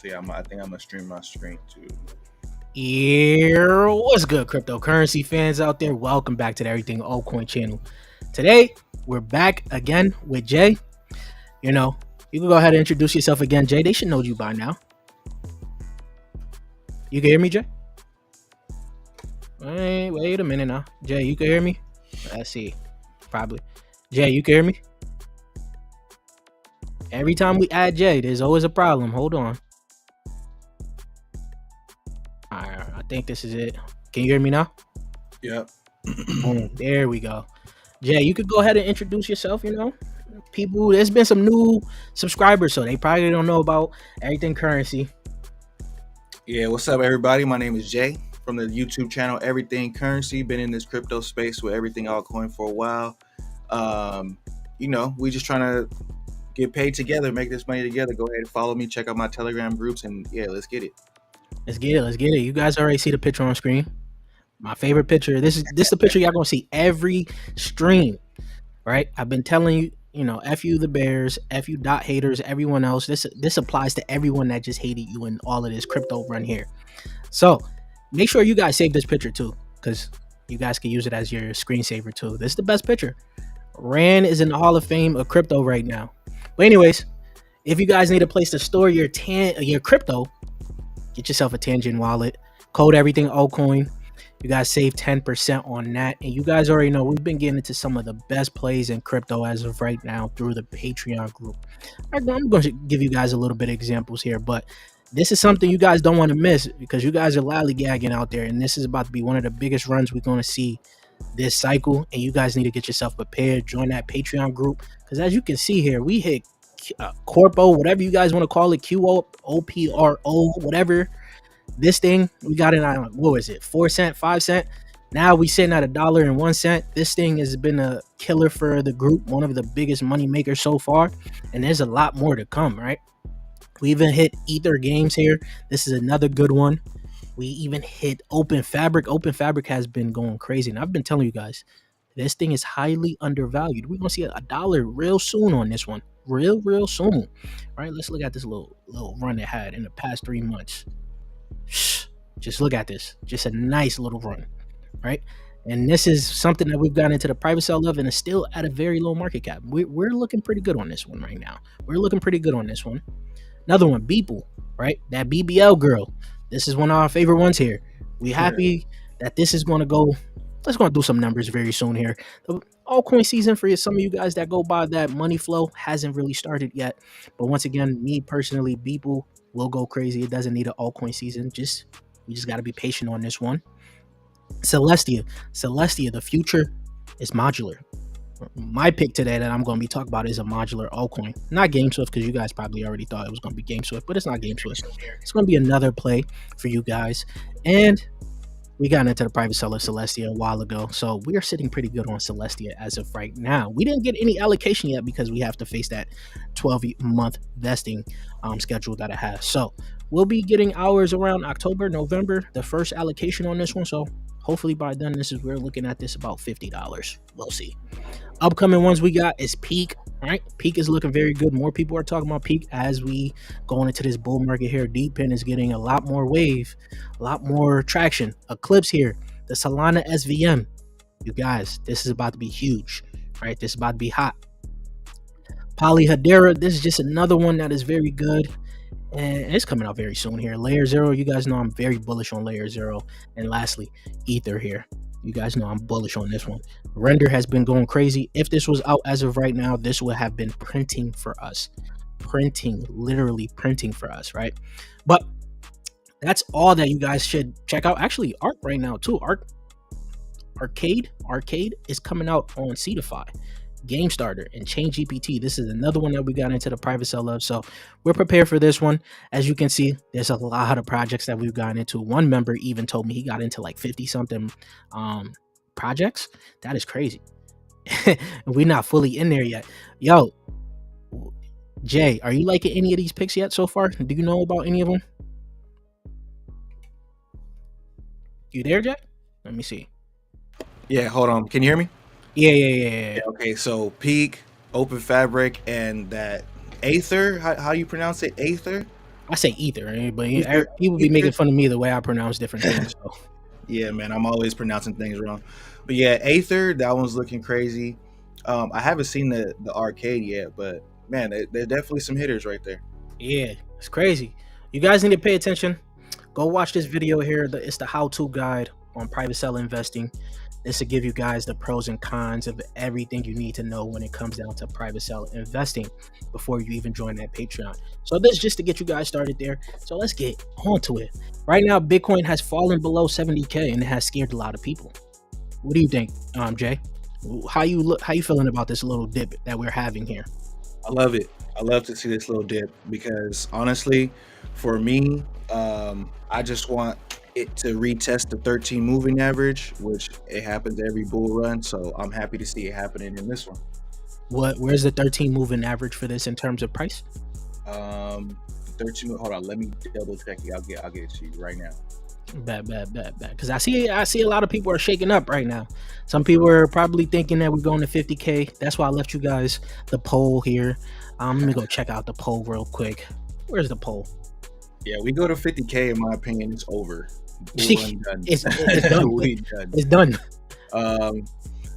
See, I think I'm gonna stream my screen too. Yeah, what's good, cryptocurrency fans out there? Welcome back to the Everything Altcoin channel. Today, we're back again with Jay. You know, you can go ahead and introduce yourself again, Jay. They should know you by now. You can hear me, Jay? Wait a minute now. Jay, you can hear me? Let's see. Probably. Jay, you can hear me? Every time we add Jay, there's always a problem. Hold on. Alright, I think this is it. Can you hear me now? Yep. There we go. Jay, you could go ahead and introduce yourself. People, there's been some new subscribers, so they probably don't know about Everything Currency. Yeah, what's up, everybody? My name is Jay from the YouTube channel Everything Currency. Been in this crypto space with EverythingAltcoin for a while. We just trying to get paid together, make this money together. Go ahead and follow me, check out my Telegram groups, and yeah, let's get it. Let's get it. You guys already see the picture on screen. My favorite picture. This is the picture y'all gonna see every stream, right? I've been telling you, F you the bears, F you dot haters, everyone else. This applies to everyone that just hated you in all of this crypto run here. So make sure you guys save this picture too, because you guys can use it as your screensaver too. This is the best picture. Rand is in the Hall of Fame of crypto right now. But anyways, if you guys need a place to store your crypto, get yourself a Tangent wallet. Code Everything Altcoin. You guys save 10% on that. And you guys already know we've been getting into some of the best plays in crypto as of right now through the Patreon group. I'm going to give you guys a little bit of examples here, but this is something you guys don't want to miss because you guys are lollygagging out there. And this is about to be one of the biggest runs we're going to see this cycle. And you guys need to get yourself prepared. Join that Patreon group. Because as you can see here, we hit Corpo, whatever you guys want to call it, QOPRO, whatever. This thing, we got it on, what was it, 4 cent, 5 cent? Now we sitting at $1.01. This thing has been a killer for the group, one of the biggest money makers so far, and there's a lot more to come, right? We even hit Ether Games here. This is another good one. We even hit Open Fabric. Open Fabric has been going crazy, and I've been telling you guys, this thing is highly undervalued. We're gonna see $1 real soon on this one, real soon. All right, let's look at this little run it had in the past 3 months. Just look at this. Just a nice little run, right? And this is something that we've gotten into the private sale of, and it's still at a very low market cap. We're looking pretty good on this one right now. We're looking pretty good on this one. Another one, Webull, right? That BBL girl. This is one of our favorite ones here. We happy that this is going to go. Let's go do some numbers very soon here. The altcoin season for some of you guys that go by that money flow hasn't really started yet. But once again, me personally, Webull will go crazy. It doesn't need an altcoin season. We just got to be patient on this one. Celestia, the future is modular. My pick today that I'm going to be talking about is a modular altcoin. Not GameSwift, because you guys probably already thought it was going to be GameSwift, but it's not GameSwift. It's going to be another play for you guys. And we got into the private seller Celestia a while ago, so we are sitting pretty good on Celestia as of right now. We didn't get any allocation yet because we have to face that 12-month vesting schedule that it has. So we'll be getting ours around October, November, the first allocation on this one. So hopefully by then, we're looking at this about $50. We'll see. Upcoming ones we got is Peak. All right, Peak is looking very good. More people are talking about Peak as we go into this bull market here. Deepin is getting a lot more wave, a lot more traction. Eclipse here, the Solana SVM. You guys, this is about to be huge, right? This is about to be hot. Poly Hedera, this is just another one that is very good. And it's coming out very soon here. Layer Zero, you guys know I'm very bullish on Layer Zero. And lastly, Ether here. You guys know I'm bullish on this one. Render has been going crazy. If this was out as of right now, this would have been printing for us. Literally printing for us, right? But that's all that you guys should check out. Actually, Arc right now too. Arcade is coming out on Cetify, Game Starter, and Chain GPT. This is another one that we got into the private sale of, so we're prepared for this one. As you can see, there's a lot of projects that we've gotten into. One member even told me he got into like 50 something projects. That is crazy. We're not fully in there yet. Yo, Jay, are you liking any of these picks yet so far? Do you know about any of them? You there, Jay? Let me see. Yeah, hold on. Can you hear me? Yeah. Okay, so Peak, Open Fabric, and that Aether. How do you pronounce it? Aether? I say ether, but Ether, people be making fun of me the way I pronounce different things. So. Yeah, man, I'm always pronouncing things wrong. But yeah, Aether, that one's looking crazy. I haven't seen the arcade yet, but man, there's definitely some hitters right there. Yeah, it's crazy. You guys need to pay attention. Go watch this video here. It's the how-to guide on private sale investing. This will give you guys the pros and cons of everything you need to know when it comes down to private sale investing before you even join that Patreon. So this is just to get you guys started there. So let's get onto it. Right now, Bitcoin has fallen below 70K and it has scared a lot of people. What do you think, Jay? How you feeling about this little dip that we're having here? I love it. I love to see this little dip because honestly, for me, I just want it to retest the 13 moving average, which it happens every bull run. So I'm happy to see it happening in this one. Where's the 13 moving average for this in terms of price? 13. Hold on, let me double check it. I'll get it to you right now. Bad. Because I see a lot of people are shaking up right now. Some people are probably thinking that we're going to 50K. That's why I left you guys the poll here. Let me go check out the poll real quick. Where's the poll? Yeah, we go to 50K. In my opinion, it's over. Done. It's done. It's done.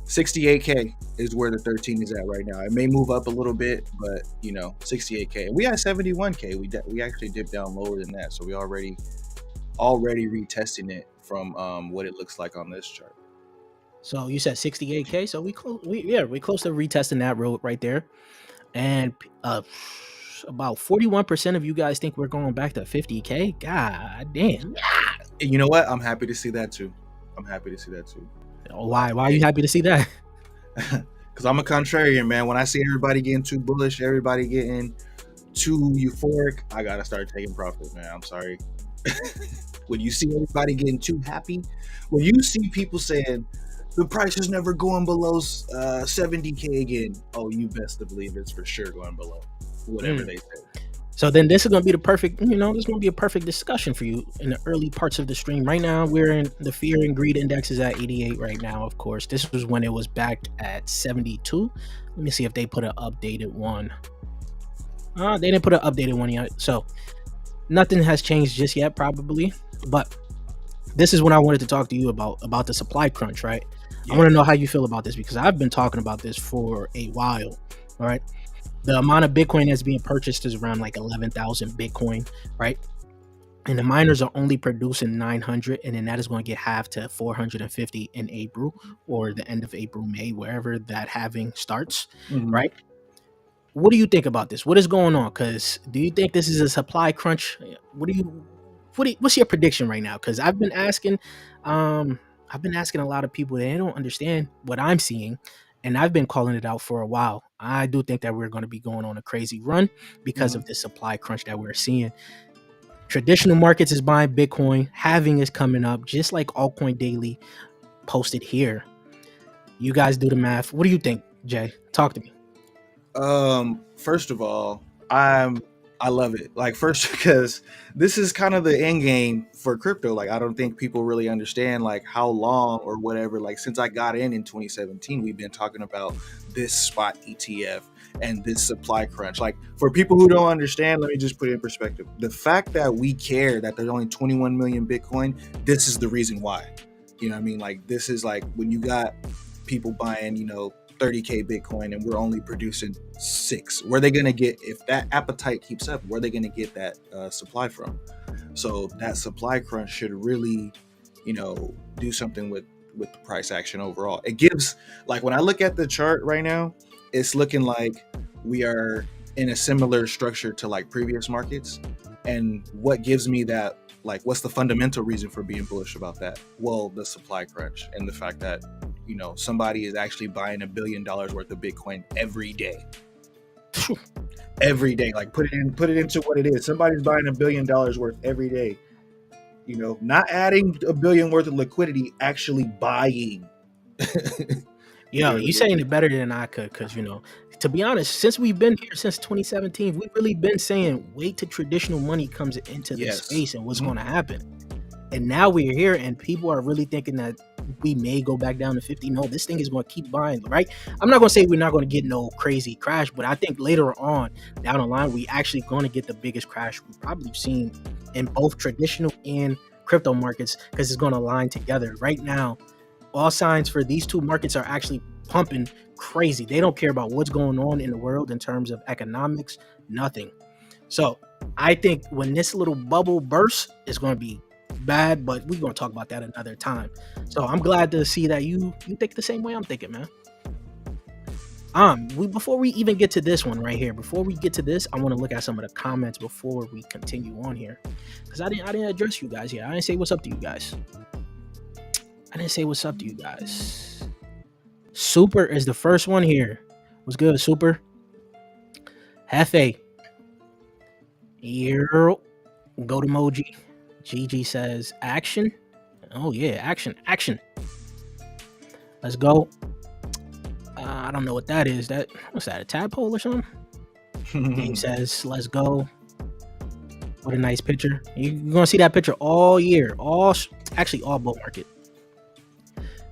68K is where the 13 is at right now. It may move up a little bit, but 68K. We had 71K. We actually dipped down lower than that, so we already retesting it from what it looks like on this chart. So you said 68K. So we're close to retesting that road right there, and about 41% of you guys think we're going back to 50K. God damn. You know what? I'm happy to see that too. Why are you happy to see that? Because I'm a contrarian, man. When I see everybody getting too bullish, everybody getting too euphoric, I gotta start taking profit, man. I'm sorry. When you see everybody getting too happy, when you see people saying the price is never going below 70K again, oh, you best to believe it's for sure going below whatever they say. So then this is going to be the perfect, this is going to be a perfect discussion for you in the early parts of the stream. Right now, we're in the fear and greed index is at 88 right now, of course. This was when it was back at 72. Let me see if they put an updated one. They didn't put an updated one yet. So nothing has changed just yet, probably. But this is what I wanted to talk to you about the supply crunch, right? Yeah. I want to know how you feel about this because I've been talking about this for a while, all right? The amount of Bitcoin that's being purchased is around like 11,000 Bitcoin, right? And the miners are only producing 900, and then that is going to get halved to 450 in April or the end of April, May, wherever that halving starts, right? What do you think about this? What is going on? Because do you think this is a supply crunch? What's your prediction right now? Because I've been asking a lot of people, they don't understand what I'm seeing. And I've been calling it out for a while. I do think that we're going to be going on a crazy run because of the supply crunch that we're seeing. Traditional markets is buying Bitcoin. Halving is coming up, just like Altcoin Daily posted here. You guys do the math. What do you think, Jay? Talk to me. First of all, I love it. Like, first, because this is kind of the end game for crypto. Like, I don't think people really understand like how long or whatever. Like, since I got in 2017, we've been talking about this spot ETF and this supply crunch. Like, for people who don't understand, let me just put it in perspective. The fact that we care that there's only 21 million Bitcoin, this is the reason why. You know what I mean? Like, this is like when you got people buying, 30K Bitcoin and we're only producing 6. Where are they going to get, if that appetite keeps up, where are they going to get that supply from? So that supply crunch should really, do something with the price action overall. It gives, like, when I look at the chart right now, it's looking like we are in a similar structure to like previous markets. And what gives me that, like, what's the fundamental reason for being bullish about that? Well, the supply crunch and the fact that, somebody is actually buying $1 billion worth of Bitcoin every day. Every day. Like, put it into what it is. Somebody's buying $1 billion worth every day. Not adding $1 billion worth of liquidity, actually buying. Yo, you saying it better than I could, because to be honest, since we've been here since 2017, we've really been saying wait till traditional money comes into the space and what's going to happen. And now we're here, and people are really thinking that we may go back down to 50. No, this thing is going to keep buying, right? I'm not going to say we're not going to get no crazy crash, but I think later on down the line, we actually going to get the biggest crash we've probably seen in both traditional and crypto markets, because it's going to align together. Right now, all signs for these two markets are actually pumping crazy. They don't care about what's going on in the world in terms of economics, nothing. So I think when this little bubble bursts, it's going to be bad, but we're going to talk about that another time. So I'm glad to see that you think the same way I'm thinking, man. Before we even get to this one right here, before we get to this, I want to look at some of the comments before we continue on here, because I didn't address you guys here. I didn't say what's up to you guys. Super is the first one here. What's good, Super? Hefe. Go to emoji. GG says action. Oh yeah, action. Let's go. I don't know what that is. What's that? A tadpole or something? Game says let's go. What a nice picture. You're gonna see that picture all year. All bull market.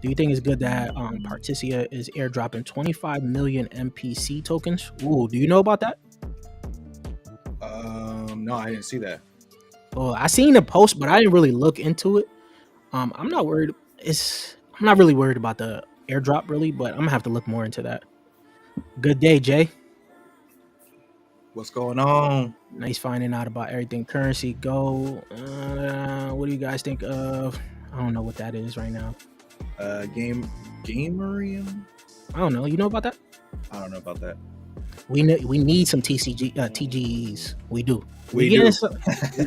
Do you think it's good that Particia is airdropping 25 million MPC tokens? Ooh, do you know about that? No, I didn't see that. Oh, I seen the post, but I didn't really look into it. I'm not worried. I'm not really worried about the airdrop, really, but I'm gonna have to look more into that. Good day, Jay. What's going on? Nice finding out about everything currency. Go. What do you guys think of? I don't know what that is right now. Gamerium? I don't know. You know about that? I don't know about that. We need some TGEs. We do. We do.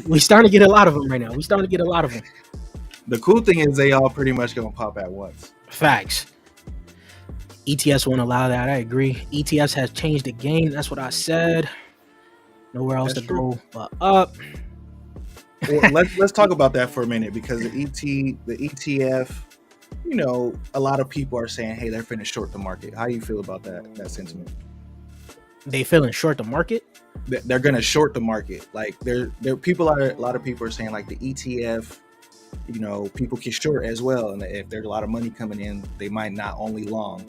We starting to get a lot of them right now. The cool thing is they all pretty much gonna pop at once. Facts. ETFs won't allow that. I agree. ETFs has changed the game. That's what I said. Nowhere else to go but up. Well, let's talk about that for a minute, because the ETF, you know, a lot of people are saying, hey, they're finna short the market. How do you feel about that sentiment? They feeling short the market? They're gonna short the market. Like a lot of people are saying like the ETF, you know, people can short as well, and if there's a lot of money coming in, they might not only long.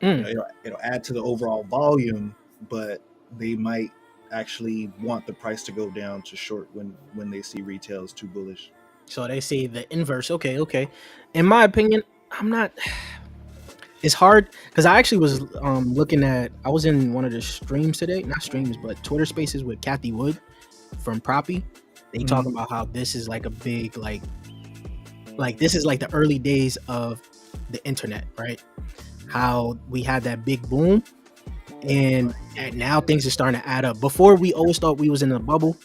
You know, it'll add to the overall volume, but they might actually want the price to go down to short when they see retail is too bullish. So they say the inverse. Okay. In my opinion, I'm not. It's hard because I actually was looking at. I was in one of the streams today, not streams, but Twitter Spaces with Kathy Wood from Proppy. They talking about how this is like a big like this is like the early days of the internet, right? How we had that big boom, and now things are starting to add up. Before we always thought we was in a bubble.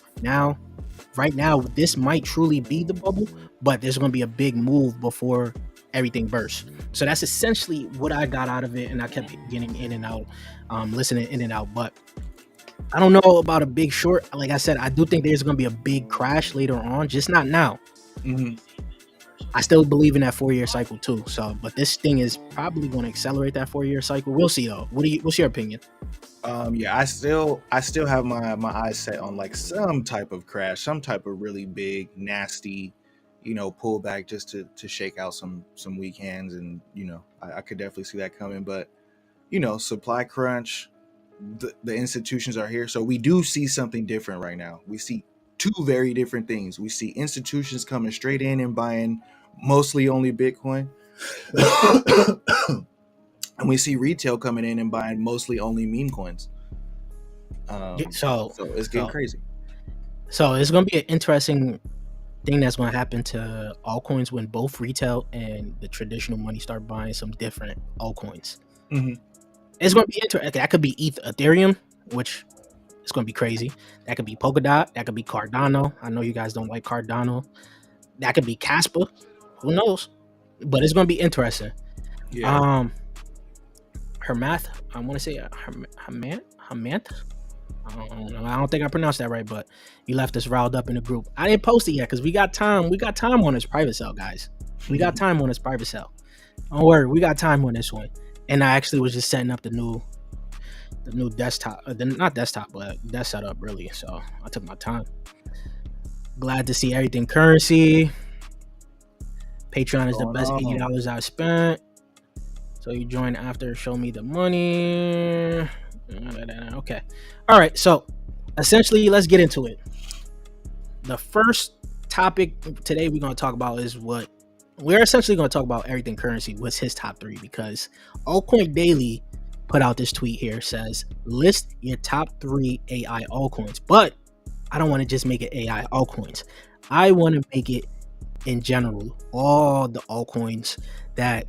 Right now, this might truly be the bubble, but there's going to be a big move before everything bursts. So that's essentially what I got out of it, and I kept getting in and out, listening in and out. But I don't know about a big short. Like I said, I do think there's going to be a big crash later on, just not now. I still believe in that 4-year cycle too. So, but this thing is probably going to accelerate that 4-year cycle. We'll see though. What's your opinion? Yeah, I still have my eyes set on like some type of crash, some type of really big, nasty, you know, pullback just to shake out some weak hands, and you know, I could definitely see that coming. But you know, supply crunch, the institutions are here, so we do see something different right now. We see two very different things. We see institutions coming straight in and buying mostly only Bitcoin. And we see retail coming in and buying mostly only meme coins. So it's getting crazy. So it's going to be an interesting thing that's going to happen to altcoins when both retail and the traditional money start buying some different altcoins. It's going to be interesting. That could be Ethereum, which is going to be crazy. That could be Polkadot. That could be Cardano. I know you guys don't like Cardano. That could be Casper. Who knows? But it's going to be interesting. Yeah. Hermath. I want to say Hermanth. I don't think I pronounced that right, but you left us riled up in the group. I didn't post it yet because we got time. We got time on this private cell, guys. We got time on this private cell. Don't worry, we got time on this one. And I actually was just setting up the new desktop, not desktop, but desk setup really. So I took my time. Glad to see everything currency. Patreon is the Going best on. $80 I've spent. So you join after, show me the money. Okay. All right. So essentially, let's get into it. The first topic today we're going to talk about is what we're essentially going to talk about. Everything currency was his top 3, because Altcoin Daily put out this tweet here, says list your top 3 AI altcoins. But I don't want to just make it AI altcoins. I want to make it in general, all the altcoins that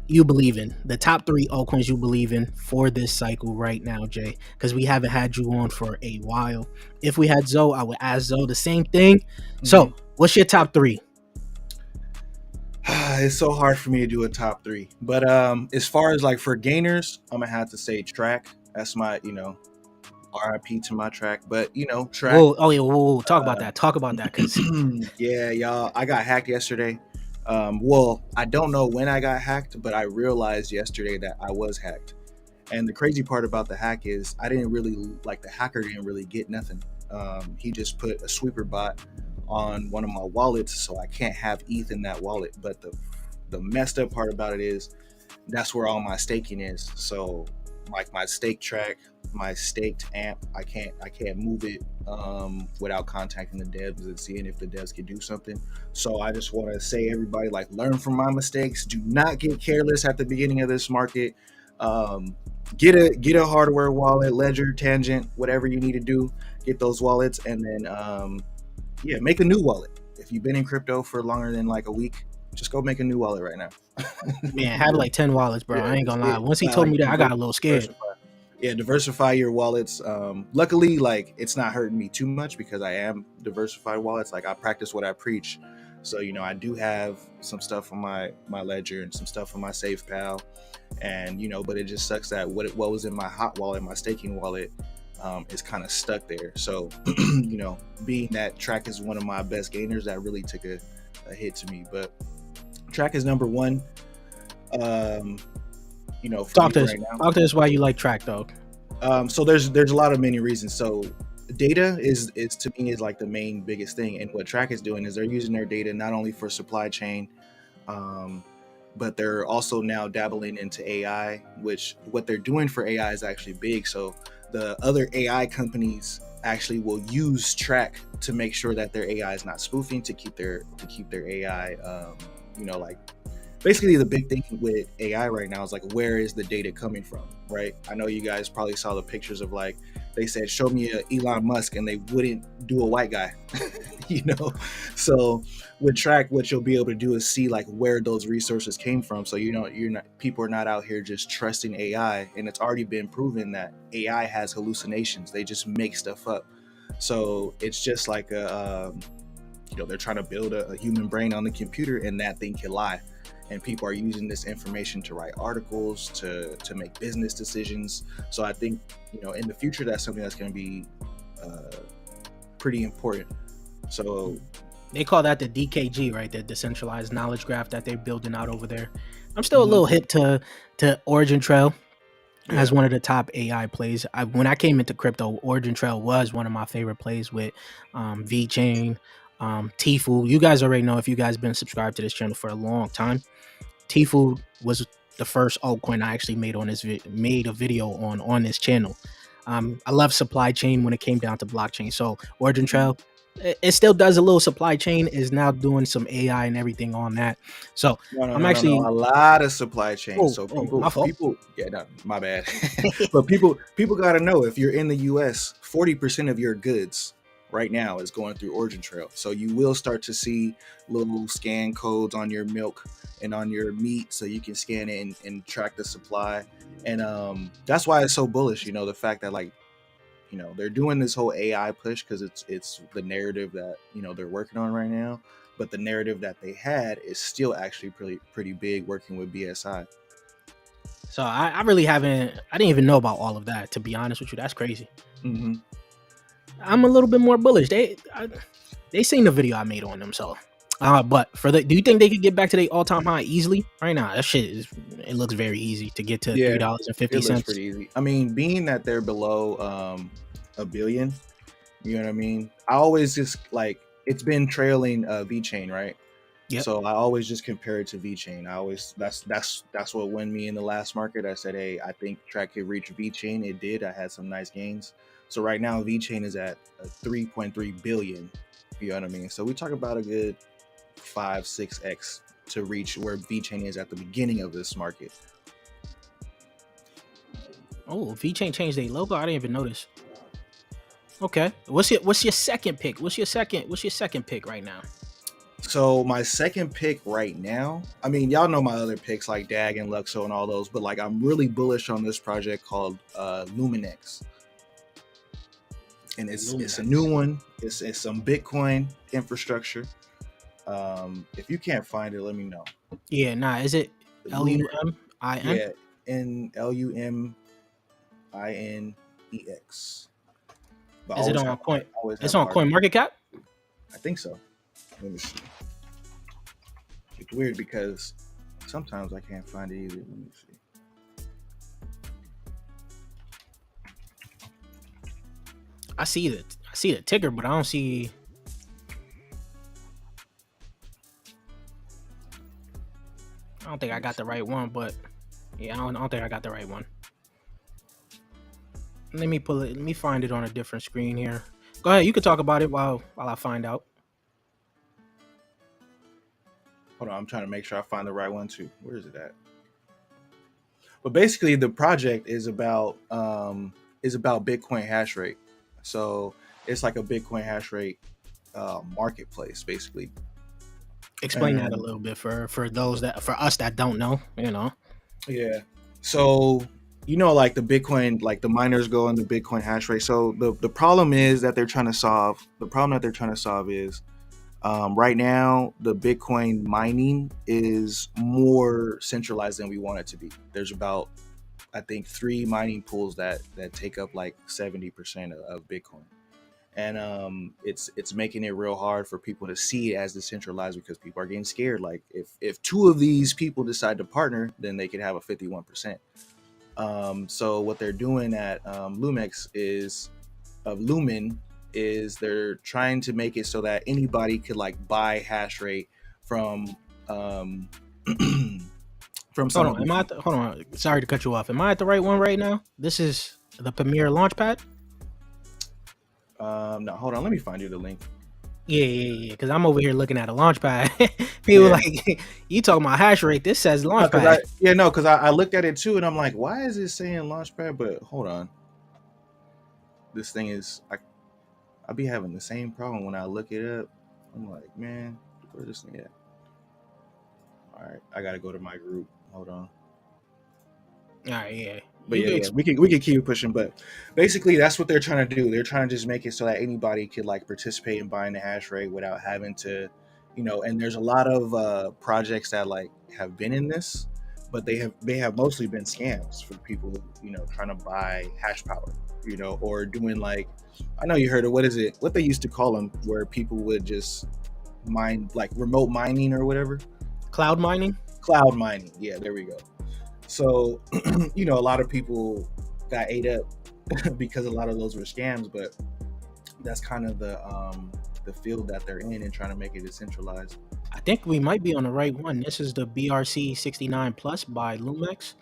you believe in, the top 3 altcoins you believe in for this cycle right now, Jay, because we haven't had you on for a while. If we had Zoe, I would ask Zoe the same thing. So what's your top 3? It's so hard for me to do a top 3, but as far as like for gainers, I'm gonna have to say track. That's my, RIP to my track, but track. Whoa, talk about that. Talk about that, because Yeah, y'all, I got hacked yesterday. Well, I don't know when I got hacked, but I realized yesterday that I was hacked. And the crazy part about the hack is I didn't really, like, the hacker didn't really get nothing. He just put a sweeper bot on one of my wallets, so I can't have ETH in that wallet. But the messed up part about it is that's where all my staking is. So like my stake track, my staked amp, I can't move it without contacting the devs and seeing if the devs can do something. So I just want to say, everybody, like, learn from my mistakes. Do not get careless at the beginning of this market. Get a hardware wallet, Ledger, Tangent, whatever you need to do. Get those wallets, and then make a new wallet. If you've been in crypto for longer than like a week, just go make a new wallet right now. man, have like 10 wallets, bro. I ain't gonna lie. Once he told me that, I got a little scared. Diversify your wallets. Luckily, like, it's not hurting me too much because I am diversified wallets. Like, I practice what I preach. So, I do have some stuff on my Ledger and some stuff on my SafePal. And, but it just sucks that what was in my hot wallet, my staking wallet, is kind of stuck there. So, being that track is one of my best gainers, that really took a hit to me. But track is number 1. Talk to us why you like track, though. So there's a lot of many reasons. So data is to me is like the main biggest thing, and what track is doing is they're using their data not only for supply chain, but they're also now dabbling into AI, which what they're doing for AI is actually big. So the other AI companies actually will use track to make sure that their AI is not spoofing, to keep their AI, like, basically the big thing with AI right now is like, where is the data coming from, right? I know you guys probably saw the pictures of, like, they said, show me a Elon Musk, and they wouldn't do a white guy, So with track, what you'll be able to do is see like where those resources came from. So people are not out here just trusting AI, and it's already been proven that AI has hallucinations. They just make stuff up. So it's just like they're trying to build a human brain on the computer, and that thing can lie. And people are using this information to write articles, to make business decisions. So I think, in the future, that's something that's going to be pretty important. So they call that the DKG, right? The decentralized knowledge graph that they're building out over there. I'm still a little hip to Origin Trail as one of the top AI plays. When I came into crypto, Origin Trail was one of my favorite plays with VeChain, Tfue. You guys already know, if you guys been subscribed to this channel for a long time, Tfue was the first altcoin I actually made a video on this channel. I love supply chain when it came down to blockchain. So Origin Trail, it still does a little supply chain, is now doing some AI and everything on that. So a lot of supply chain. My bad. But people got to know, if you're in the US, 40% of your goods right now is going through Origin Trail. So you will start to see little scan codes on your milk and on your meat, so you can scan it and track the supply. And that's why it's so bullish, the fact that, like, they're doing this whole AI push because it's the narrative that they're working on right now. But the narrative that they had is still actually pretty big, working with BSI. So I really I didn't even know about all of that, to be honest with you. That's crazy. I'm a little bit more bullish. They seen the video I made on them, so. But do you think they could get back to their all-time high easily right now? That shit it looks very easy to get to $3.50. It looks pretty easy. I mean, being that they're below $1 billion, you know what I mean? I always just, like, it's been trailing VeChain, right? Yep. So I always just compare it to VeChain. I always that's what won me in the last market. I said, hey, I think track could reach VeChain. It did. I had some nice gains. So right now VeChain is at 3.3 billion. You know what I mean? So we talk about a good 5-6x to reach where VeChain is at the beginning of this market. Oh, VeChain changed their logo. I didn't even notice. Okay. What's your second pick? What's your second pick right now? So my second pick right now, I mean, y'all know my other picks like DAG and Luxo and all those, but like I'm really bullish on this project called Luminex. And it's a new one. It's some Bitcoin infrastructure. If you can't find it, let me know. Yeah, nah. Is it LUMIN? Yeah, LUMINEX. But Is it on Coin? It's on hard. CoinMarketCap. I think so. Let me see. It's weird because sometimes I can't find it either. Let me see. I see the ticker, but I don't see. I don't think I got the right one, but yeah, I don't think I got the right one. Let me pull it. Let me find it on a different screen here. Go ahead. You can talk about it while I find out. Hold on, I'm trying to make sure I find the right one too. Where is it at? But basically, the project is about Bitcoin hash rate. So it's like a Bitcoin hash rate marketplace, basically. Explain that a little bit for us that don't know. You know. Yeah. So like the Bitcoin, like the miners go on the Bitcoin hash rate. So the problem is that they're trying to solve. The problem that they're trying to solve is right now the Bitcoin mining is more centralized than we want it to be. There's about, I think, 3 mining pools that take up like 70% of Bitcoin, and it's making it real hard for people to see it as decentralized because people are getting scared. Like if 2 of these people decide to partner, then they could have a 51%. So what they're doing at Lumen is they're trying to make it so that anybody could like buy hash rate from from some. Hold on. Sorry to cut you off. Am I at the right one right now? This is the Premier Launchpad. No, hold on. Let me find you the link. Yeah. Because I'm over here looking at a Launchpad. People like, you talking about hash rate? This says Launchpad. Because I looked at it too, and I'm like, why is it saying Launchpad? But hold on. This thing is, I be having the same problem when I look it up. I'm like, man, where's this thing at? All right, I gotta go to my group. Hold on. All right, yeah. But we can keep pushing. But basically, that's what they're trying to do. They're trying to just make it so that anybody could like participate in buying the hash rate without having to, And there's a lot of projects that like have been in this, but they have mostly been scams for people, trying to buy hash power, or doing like, I know you heard of what they used to call them, where people would just mine, like remote mining or whatever. Cloud mining. Yeah, there we go. So, a lot of people got ate up because a lot of those were scams, but that's kind of the field that they're in and trying to make it decentralized. I think we might be on the right one. This is the BRC 69 Plus by Lumex.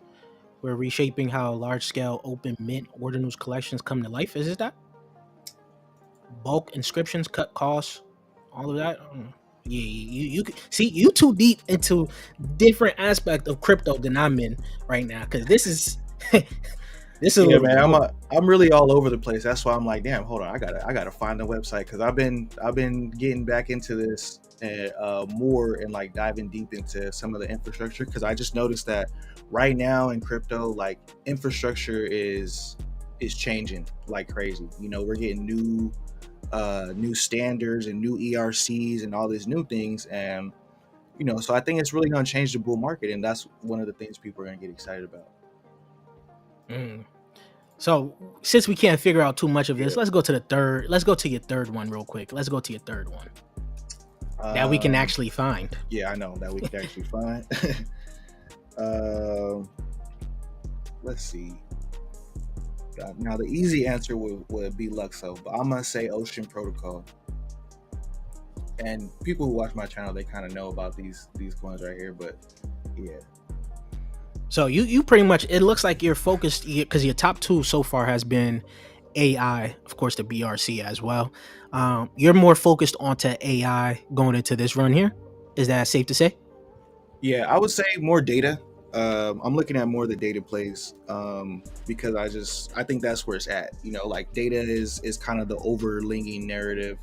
We're reshaping how large-scale open mint ordinals collections come to life. Is it that? Bulk inscriptions, cut costs, all of that. Yeah, you see, you too deep into different aspect of crypto than I'm in right now, because this is man. I'm really all over the place. That's why I'm like, damn, hold on, I gotta find the website, because I've been getting back into this more and like diving deep into some of the infrastructure, because I just noticed that right now in crypto, like infrastructure is changing like crazy. We're getting new standards and new ERCs and all these new things, and so I think it's really going to change the bull market, and that's one of the things people are going to get excited about. So since we can't figure out too much of this, let's go to your third one real quick. Let's go to your third one that we can actually find. Yeah, I know that we can actually find. Let's see. Now the easy answer would be Luxo, but I'm gonna say Ocean Protocol. And people who watch my channel, they kind of know about these coins right here. But yeah, So you pretty much, it looks like you're focused, because your top two so far has been AI, of course, the BRC as well. You're more focused onto AI going into this run here. Is that safe to say? yeah, I would say more data. I'm looking at more of the data plays because I think that's where it's at. You know, like data is kind of the overlinking narrative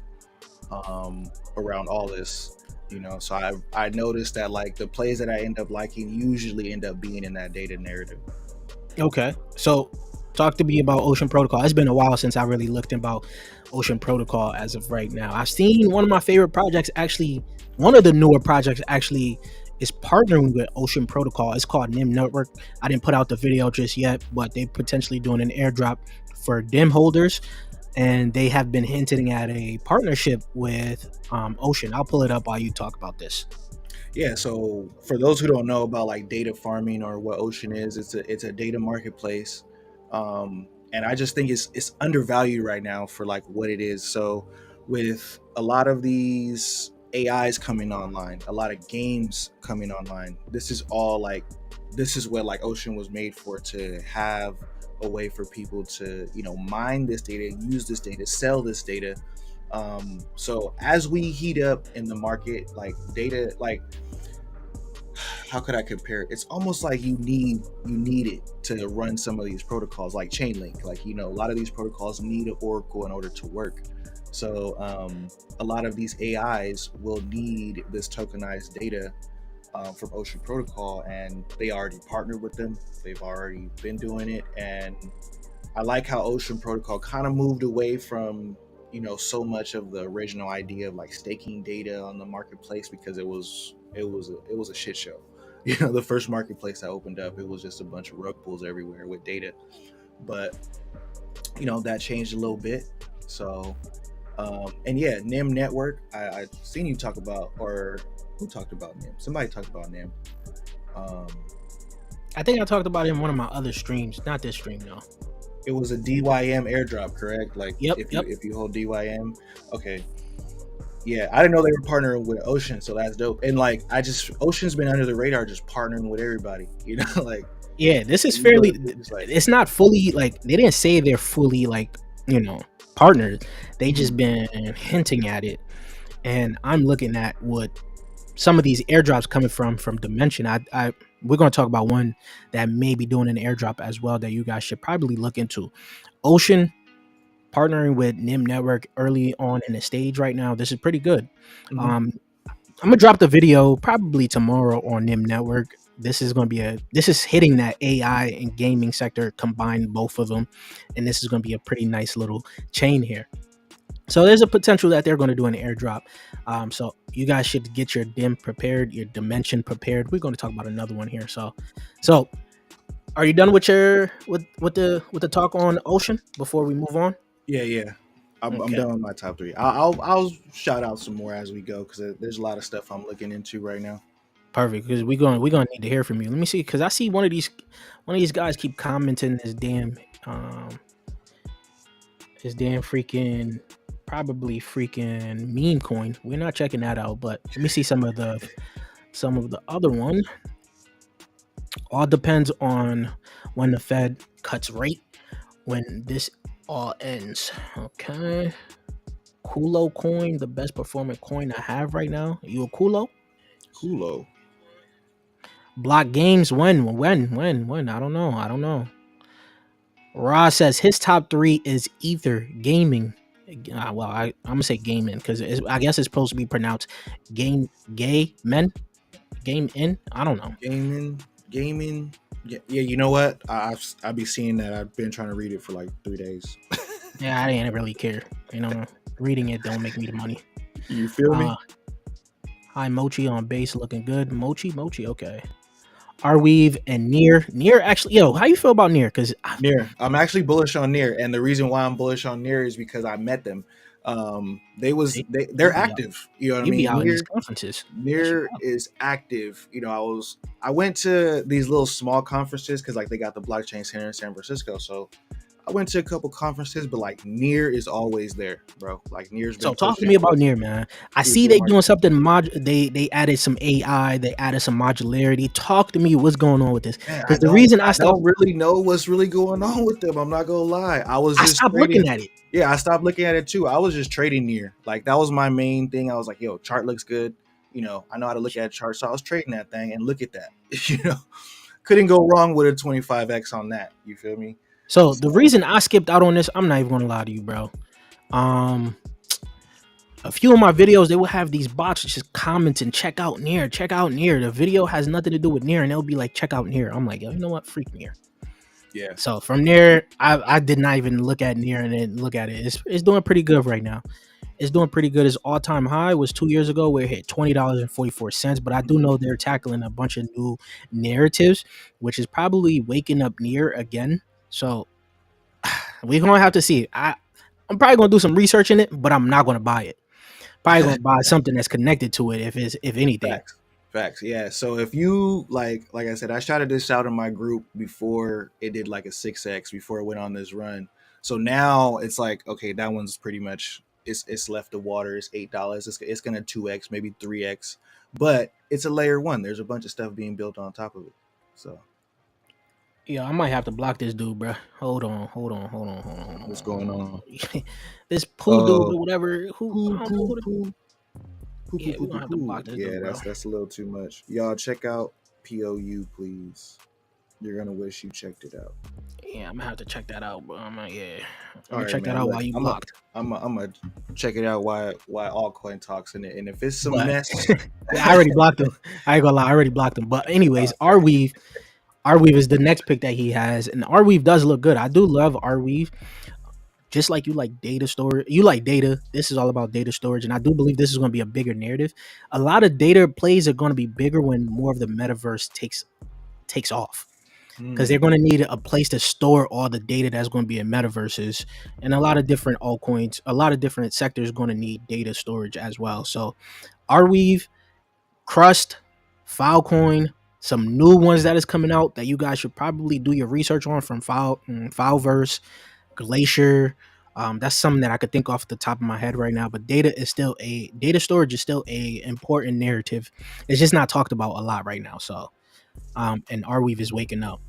around all this. You know, so I noticed that like the plays that I end up liking usually end up being in that data narrative. Okay. So talk to me about Ocean Protocol. It's been a while since I really looked about Ocean Protocol as of right now. I've seen one of my favorite projects, actually, one of the newer projects actually is partnering with Ocean Protocol. It's called NIM Network. I didn't put out the video just yet, but they potentially doing an airdrop for DIM holders. And they have been hinting at a partnership with Ocean. I'll pull it up while you talk about this. Yeah, so for those who don't know about like data farming or what Ocean is, it's a data marketplace, and I just think it's undervalued right now for like what it is. So with a lot of these AIs coming online, a lot of games coming online, this is what like Ocean was made for, to have a way for people to mine this data, use this data, sell this data. So as we heat up in the market, like data, like how could I compare it? It's almost like you need it to run some of these protocols, like Chainlink. Like a lot of these protocols need an oracle in order to work. So a lot of these AIs will need this tokenized data from Ocean Protocol, and they already partnered with them. They've already been doing it, and I like how Ocean Protocol kind of moved away from so much of the original idea of like staking data on the marketplace, because it was a shit show. The first marketplace that opened up, it was just a bunch of rug pulls everywhere with data. But that changed a little bit. So and yeah, NIM Network. I seen you talk about, or who talked about NIM? Somebody talked about NIM. Um, I think I talked about it in one of my other streams, not this stream though. it was a DYM airdrop, correct? Like Yep, if you yep. if you hold DYM, okay. Yeah, I didn't know they were partnering with Ocean, so that's dope. And like, Ocean's been under the radar, just partnering with everybody. Like Yeah, this is you fairly, know, just like it's not fully, like, they didn't say they're fully, like, partners. They just mhm. been hinting at it. And I'm looking at what some of these airdrops coming from Dimension. I we're going to talk about one that may be doing an airdrop as well that you guys should probably look into. Ocean partnering with NIM Network early on in the stage right now. This is pretty good. Mhm. I'm gonna drop the video probably tomorrow on NIM Network. This is hitting that AI and gaming sector, combine both of them, and this is gonna be a pretty nice little chain here. So there's a potential that they're going to do an airdrop. So you guys should get your dim prepared, your dimension prepared. We're going to talk about another one here. So are you done with the talk on Ocean before we move on? Yeah. I'm Okay, done with my top three. I'll shout out some more as we go, because there's a lot of stuff I'm looking into right now. perfect. Because we're gonna need to hear from you. Let me see, because I see one of these guys keep commenting his damn freaking, probably freaking meme coin. We're not checking that out, but let me see some of the other one. All depends on when the Fed cuts rate, when this all ends. Okay. Kulo coin, the best performing coin I have right now. You a Kulo? Kulo. Block games, when? I don't know. I don't know. Ra says his top three is Ether gaming. Well, I'm gonna say gaming because I guess it's supposed to be pronounced gay men, game in. I don't know. Gaming. Yeah. You know what? I be seeing that. I've been trying to read it for like 3 days. Yeah, I didn't really care. Reading it don't make me the money. You feel Uh, me? Hi Mochi on base, looking good. Mochi, okay. Arweave and Near actually, yo, how you feel about Near? Because Near. I'm actually bullish on Near, and the reason why I'm bullish on Near is because I met them. They're you be out, active. You know what I you be mean? out in these conferences. Yes, you Near are. is active. I went to these little small conferences because like they got the blockchain center in San Francisco, so I I went to a couple conferences, but like Near is always there, bro. Like Near's been So talk to pushing me about Near, man. I see digital they market. doing something they added some AI, they added some modularity. Talk to me what's going on with this. Man, Because the reason I I stopped don't really know what's really going on with them. I'm not gonna lie. I was just trading. looking at it. Yeah, I stopped looking at it too. I was just trading Near. Like that was my main thing. I was like, yo, chart looks good. I know how to look at a chart, so I was trading that thing and look at that. Couldn't go wrong with a 25x on that. You feel me? So the So reason I skipped out on this, I'm not even gonna lie to you, bro. A few of my videos, they will have these bots just commenting, check out Near, check out Near. The video has nothing to do with Near, and they'll be like, check out Near. I'm like, yo, you know what? Freak Near. yeah, So from there, I did not even look at Near and then look at it. It's doing pretty good right now. It's doing pretty good. Its all-time high was 2 years ago where it hit $20.44. But I do know they're tackling a bunch of new narratives, which is probably waking up Near again. So we're gonna have to see. I'm probably gonna do some research in it, but I'm not gonna buy it. Probably gonna buy something that's connected to it if anything. facts. Yeah. So if you like I said, I shouted this out in my group before it did like a 6x before it went on this run. So now it's like, okay, that one's pretty much it's left the water. It's $8. It's gonna 2x, maybe 3x, but it's a layer one. There's a bunch of stuff being built on top of it. So Yeah, I might have to block this dude, bro. Hold on. what's going on? This poo dude or whatever. Who Poo I don't know poo who. poo poo poo Yeah, poo we're poo gonna have to poo. block this Yeah, dude, bro. that's a little too much. Y'all check out POU, please. You're gonna wish you checked it out. Yeah, I'm gonna have to check that out, bro. I'm All gonna right, check that man. out Look, while you blocked. I'm gonna check it out. Why Altcoin talks in it, and if it's some But mess, I already blocked him. I ain't gonna lie, I already blocked him. But anyways, Arweave is the next pick that he has, and Arweave does look good. I do love Arweave. Just like you like data storage, you like data. This is all about data storage, and I do believe this is going to be a bigger narrative. A lot of data plays are going to be bigger when more of the metaverse takes off, because they're going to need a place to store all the data that's going to be in metaverses, and a lot of different altcoins, a lot of different sectors going to need data storage as well. So, Arweave, Crust, Filecoin, some new ones that is coming out that you guys should probably do your research on from Fileverse, Glacier. That's something that I could think off the top of my head right now. But data storage is still a important narrative. It's just not talked about a lot right now. So, and Arweave is waking up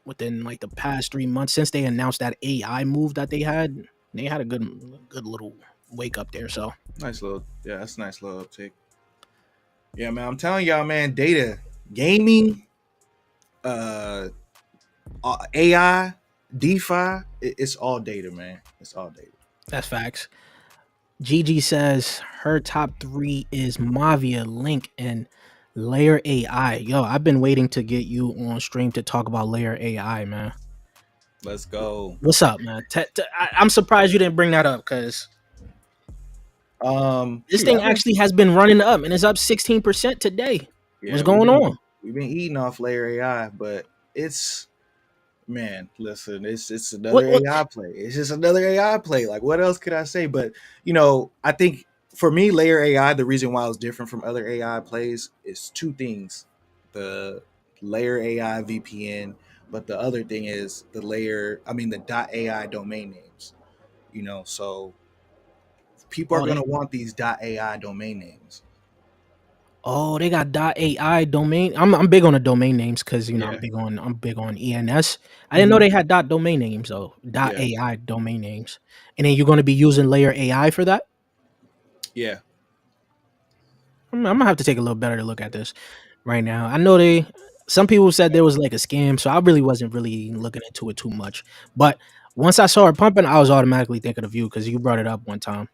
within like the past 3 months since they announced that AI move that they had. They had a good little wake up there. So that's a nice little uptick. Yeah, man. I'm telling y'all, man. Data, gaming, AI, DeFi, it's all data, man. It's all data. that's facts. Gigi says her top 3 is Mavia, Link, and Layer AI. Yo, I've been waiting to get you on stream to talk about Layer AI, man. Let's go. What's up, man? I'm surprised you didn't bring that up because this thing actually has been running up and it's up 16% today. Yeah, What's going on? We've been eating off Layer AI, but man, listen, it's another AI play. It's just another AI play. Like, what else could I say? But I think for me, Layer AI, the reason why it's different from other AI plays is two things: the Layer AI VPN, but the other thing is the .ai domain names. So people are gonna want these .ai domain names. Oh, they got .ai domain. I'm big on the domain names because Yeah. I'm big on ENS. I didn't know they had domain names though. .ai domain names, and then you're going to be using Layer AI for that. Yeah. I'm gonna have to take a little better look at this right now. I know some people said there was like a scam, so I really wasn't really looking into it too much. But once I saw it pumping, I was automatically thinking of you because you brought it up one time.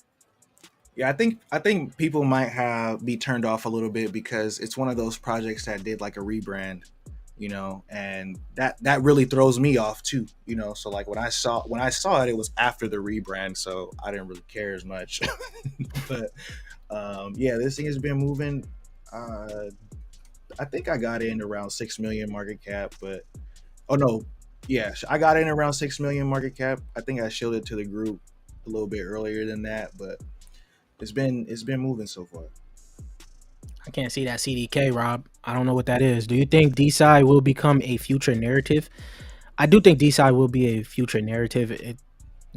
Yeah, I think people might be turned off a little bit because it's one of those projects that did like a rebrand, and that really throws me off too, So like when I saw it, it was after the rebrand, so I didn't really care as much. But yeah, this thing has been moving. I think I got in around 6 million market cap, but oh no, yeah, I got in around 6 million market cap. I think I showed it to the group a little bit earlier than that, but it's been moving so far. I can't see that CDK, Rob. I don't know what that is. Do you think DeSci will become a future narrative? I do think DeSci will be a future narrative.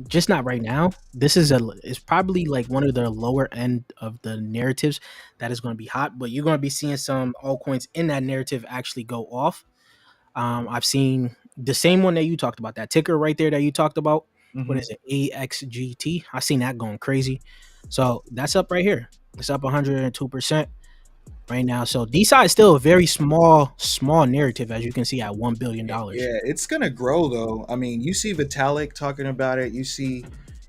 Just not right now. This is it's probably like one of the lower end of the narratives that is going to be hot, but you're going to be seeing some altcoins in that narrative actually go off. I've seen the same one that you talked about, that ticker right there that you talked about. What Mm-hmm. is it? AXGT. I seen that going crazy. So that's up right here. It's up 102% right now. So DeSci is still a very small narrative, as you can see, at $1 billion. Yeah, it's gonna grow though. I mean, you see Vitalik talking about it. You see,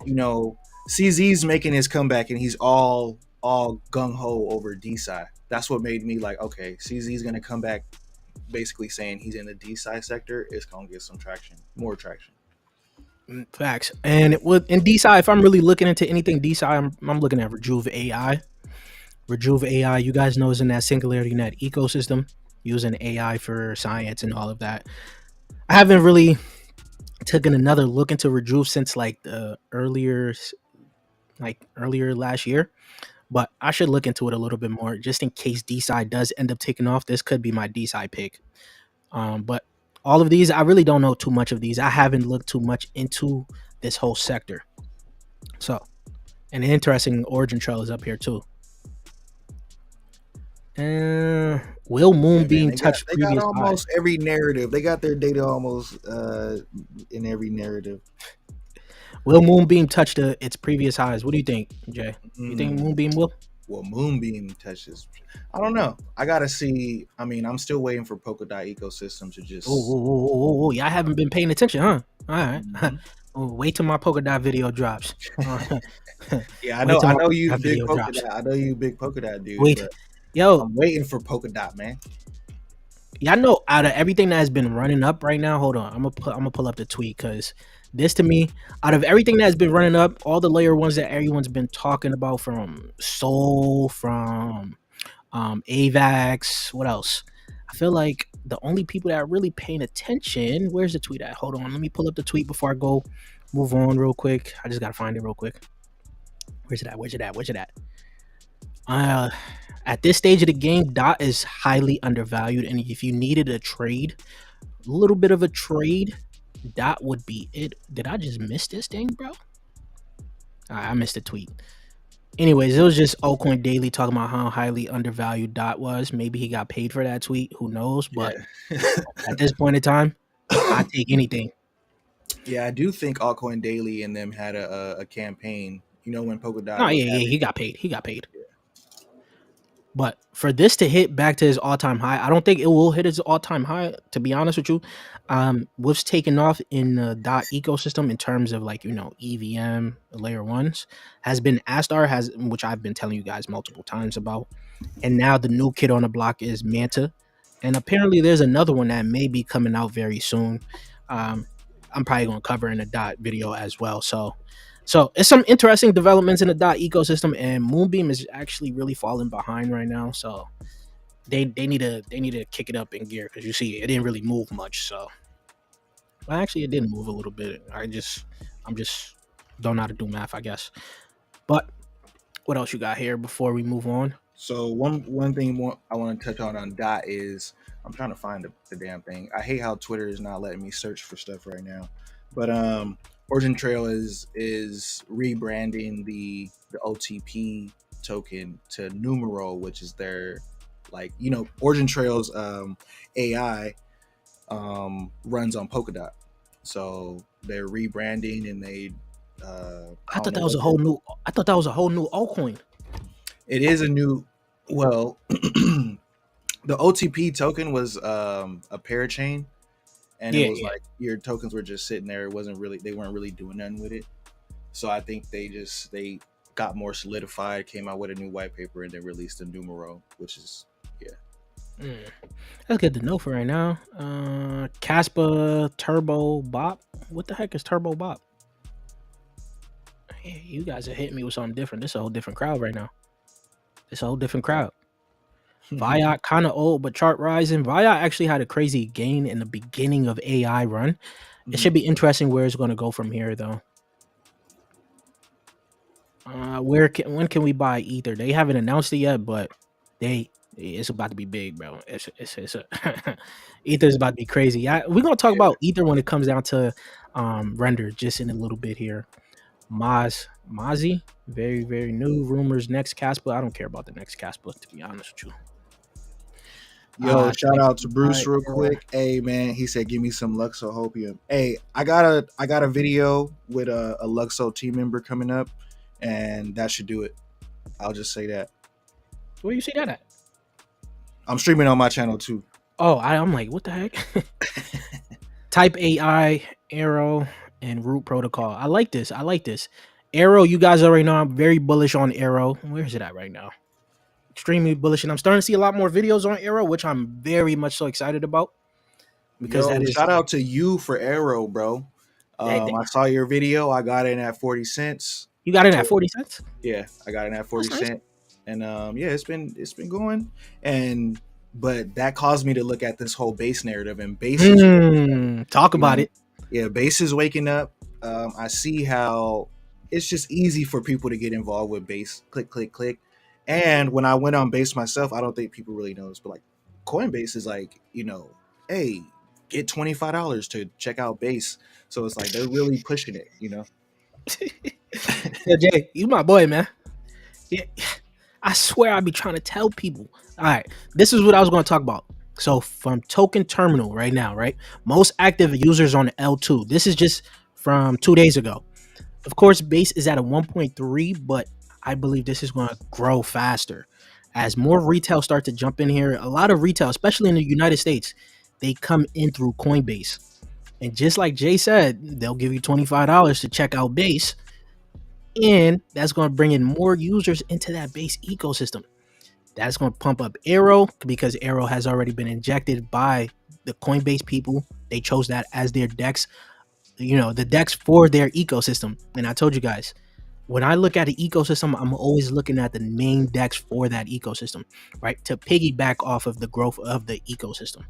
you know, CZ's making his comeback, and he's all gung ho over DeSci. That's what made me like, okay, CZ's gonna come back, basically saying he's in the DeSci sector. It's gonna get some traction, more traction. Facts. And in DeSci, if I'm really looking into anything DeSci, I'm looking at Rejuve AI. Rejuve AI, you guys know, is in that Singularity Net ecosystem, using AI for science and all of that. I haven't really taken another look into Rejuve since like the earlier last year, but I should look into it a little bit more just in case DeSci does end up taking off. This could be my DeSci pick. But all of these, I really don't know too much of these. I haven't looked too much into this whole sector. So, an interesting origin trail is up here too. Will Yeah, man, Moonbeam touch they got previous high? almost every narrative. They got their data almost in every narrative. Will Moonbeam touch its previous highs? What do you think, Jay? You think Mm. Moonbeam will? Well, Moonbeam touches. I don't know. I gotta see. I mean, I'm still waiting for Polka Dot ecosystem to just. Oh, yeah, I haven't been paying attention, huh? All right. Mhm. Wait till my polka dot video drops. Yeah, I Wait know. till I my know polka you dot big video polka drops. dot. I know you big polka dot dude, Wait, but yo, I'm waiting for polka dot, man. yeah, I know. Out of everything that has been running up right now, hold on, I'm gonna pull up the tweet because this to me, out of everything that has been running up, all the layer ones that everyone's been talking about, from Soul, from AVAX, what else? I feel like the only people that are really paying attention. Where's the tweet at? Hold on, let me pull up the tweet before I go move on real quick. I just gotta find it real quick. Where's it at? Where's it at? Where's it at? At this stage of the game, Dot is highly undervalued, and if you needed a trade, a little bit of a trade, Dot would be it. Did I just miss this thing, bro? I missed the tweet. Anyways, it was just Altcoin Daily talking about how highly undervalued Dot was. Maybe he got paid for that tweet. Who knows? But Yeah. at this point in time, I take anything. Yeah, I do think Altcoin Daily and them had a campaign. You know, when Polka No, Dot was yeah, having. he got paid. He got paid. But for this to hit back to his all-time high, I don't think it will hit his all-time high, to be honest with you. What's taken off in the Dot ecosystem in terms of, like, EVM layer ones has been Astar, which I've been telling you guys multiple times about. And now the new kid on the block is Manta. And apparently there's another one that may be coming out very soon. I'm probably going to cover in a Dot video as well. So it's some interesting developments in the Dot ecosystem, and Moonbeam is actually really falling behind right now. So they need to kick it up in gear, because you see it didn't really move much. So, well, actually it didn't move a little bit. I'm just don't know how to do math, I guess. But what else you got here before we move on? So one thing more I want to touch on Dot is I'm trying to find the damn thing. I hate how Twitter is not letting me search for stuff right now. But Origin Trail is rebranding the OTP token to Numero, which is their, like, Origin Trail's AI runs on Polkadot. So they're rebranding, and they I thought that was a whole new. I thought that was a whole new altcoin. It is a new. Well, the OTP token was a parachain, and it was like your tokens were just sitting there. It wasn't really, they weren't really doing nothing with it. So I think they got more solidified, came out with a new white paper, and then released a Numero, which is That's good to know for right now. Caspa Turbo Bop. What the heck is Turbo Bop? Hey, you guys are hitting me with something different. This is a whole different crowd right now. It's a whole different crowd. Viot kind of old, but chart rising. Viot actually had a crazy gain in the beginning of AI run. It should be interesting where it's going to go from here, though. When can we buy Ether? They haven't announced it yet, but they It's about to be big, bro. It's Ether's about to be crazy. We're gonna talk about Ether when it comes down to render just in a little bit here. Mozzie, very, very new. Rumors next Casper. I don't care about the next Casper, to be honest with you. Yo, shout out to Bruce real Arrow. quick. Hey man, he said give me some Luxohopium. Hey, I got a video with a Luxo team member coming up, and that should do it. I'll just say that. Where you see that at? I'm streaming on my channel too. Oh, I'm like, what the heck? Type AI, Arrow, and Root Protocol. I like this. Arrow, you guys already know I'm very bullish on Arrow. Where is it at right now? Extremely bullish, and I'm starting to see a lot more videos on Arrow, which I'm very much so excited about. Because Yo, that is shout out to you for Arrow, bro. I saw your video. I got in at 40 cents. You got in at 40 cents? Yeah, I got in at 40 That's cents. And yeah, it's been going. But that caused me to look at this whole base narrative, and base is talk about it. Yeah, base is waking up. I see how it's just easy for people to get involved with base. Click, click, click. And when I went on base myself, I don't think people really know this, but like Coinbase is like, hey, get $25 to check out base. So it's like they're really pushing it, Yeah, Jay, you my boy, man. Yeah, I swear I be trying to tell people. All right, this is what I was going to talk about. So from Token Terminal right now, right? Most active users on L2. This is just from 2 days ago. Of course, base is at a 1.3, but I believe this is going to grow faster as more retail start to jump in here. A lot of retail, especially in the United States, they come in through Coinbase. And just like Jay said, they'll give you $25 to check out base. And that's going to bring in more users into that base ecosystem. That's going to pump up Arrow because Arrow has already been injected by the Coinbase people. They chose that as their DEX, the DEX for their ecosystem. And I told you guys, when I look at the ecosystem, I'm always looking at the main DEX for that ecosystem, right? To piggyback off of the growth of the ecosystem.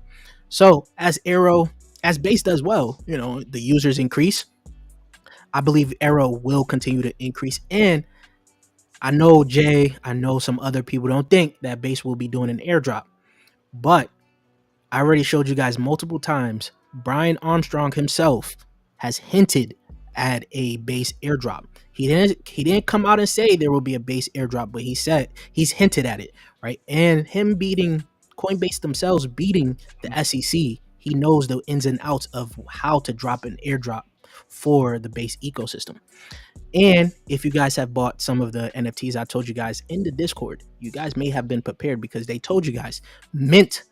So as base does well, the users increase. I believe Arrow will continue to increase. And I know Jay, I know some other people don't think that base will be doing an airdrop, but I already showed you guys multiple times. Brian Armstrong himself has hinted at a base airdrop. He didn't come out and say there will be a base airdrop, but he said he's hinted at it, right? And him beating Coinbase themselves, beating the SEC, he knows the ins and outs of how to drop an airdrop for the base ecosystem. And if you guys have bought some of the NFTs I told you guys in the Discord, you guys may have been prepared because they told you guys mint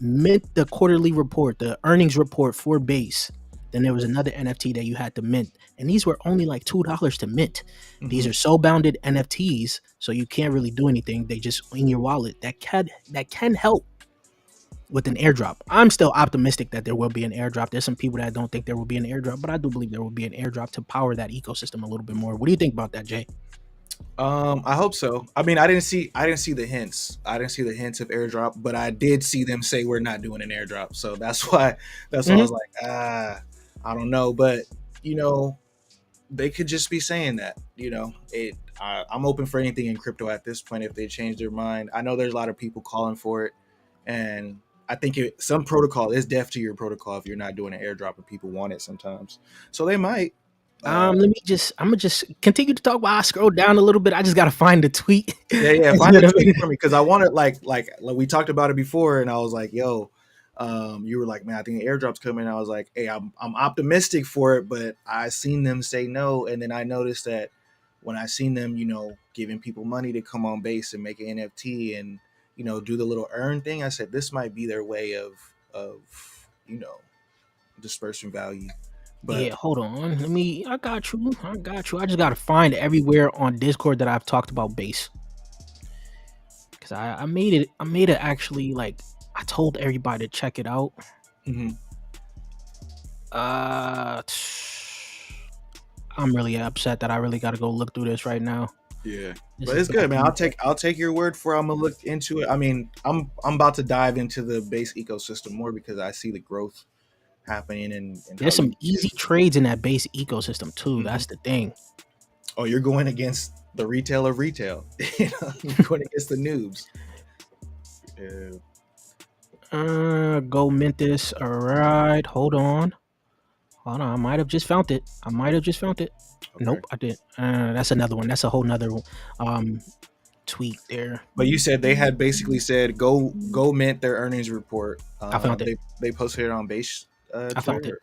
the quarterly report, the earnings report for base. Then there was another NFT that you had to mint, and these were only like $2 to mint. Mm-hmm. These are so bounded NFTs, so you can't really do anything. They just in your wallet. That can help with an airdrop. I'm still optimistic that there will be an airdrop. There's some people that don't think there will be an airdrop, but I do believe there will be an airdrop to power that ecosystem a little bit more. What do you think about that, Jay? I hope so. I mean, I didn't see the hints. I didn't see the hints of airdrop, but I did see them say we're not doing an airdrop. So that's why I was like, I don't know, but they could just be saying that. I'm open for anything in crypto at this point if they change their mind. I know there's a lot of people calling for it, and I think some protocol is deaf to your protocol if you're not doing an airdrop and people want it sometimes. So they might. I'm gonna just continue to talk while I scroll down a little bit. I just gotta find the tweet. Yeah, find the tweet for me because I want it like we talked about it before, and I was like, yo, you were like, man, I think the airdrop's coming. I was like, hey, I'm optimistic for it, but I seen them say no, and then I noticed that when I seen them, giving people money to come on base and make an NFT and do the little earn thing, I said this might be their way of dispersing value. But yeah, hold on. I got you. I just gotta find everywhere on Discord that I've talked about base. Because I made it actually, like, I told everybody to check it out. Mm-hmm. I'm really upset that I really gotta go look through this right now. Yeah, but it's good, man. I'll take your word for it. I'm gonna look into it. I mean, I'm about to dive into the base ecosystem more because I see the growth happening and there's some easy trades in that base ecosystem too. Mm-hmm. That's the thing. Oh, you're going against the retail of retail. You're going against the noobs. Yeah. Go mint this. All right, hold on. I might have just found it. Okay. Nope, I didn't. That's another one. That's a whole nother tweet there. But you said they had basically said go mint their earnings report. I found it. They posted it on base I found it. Twitter.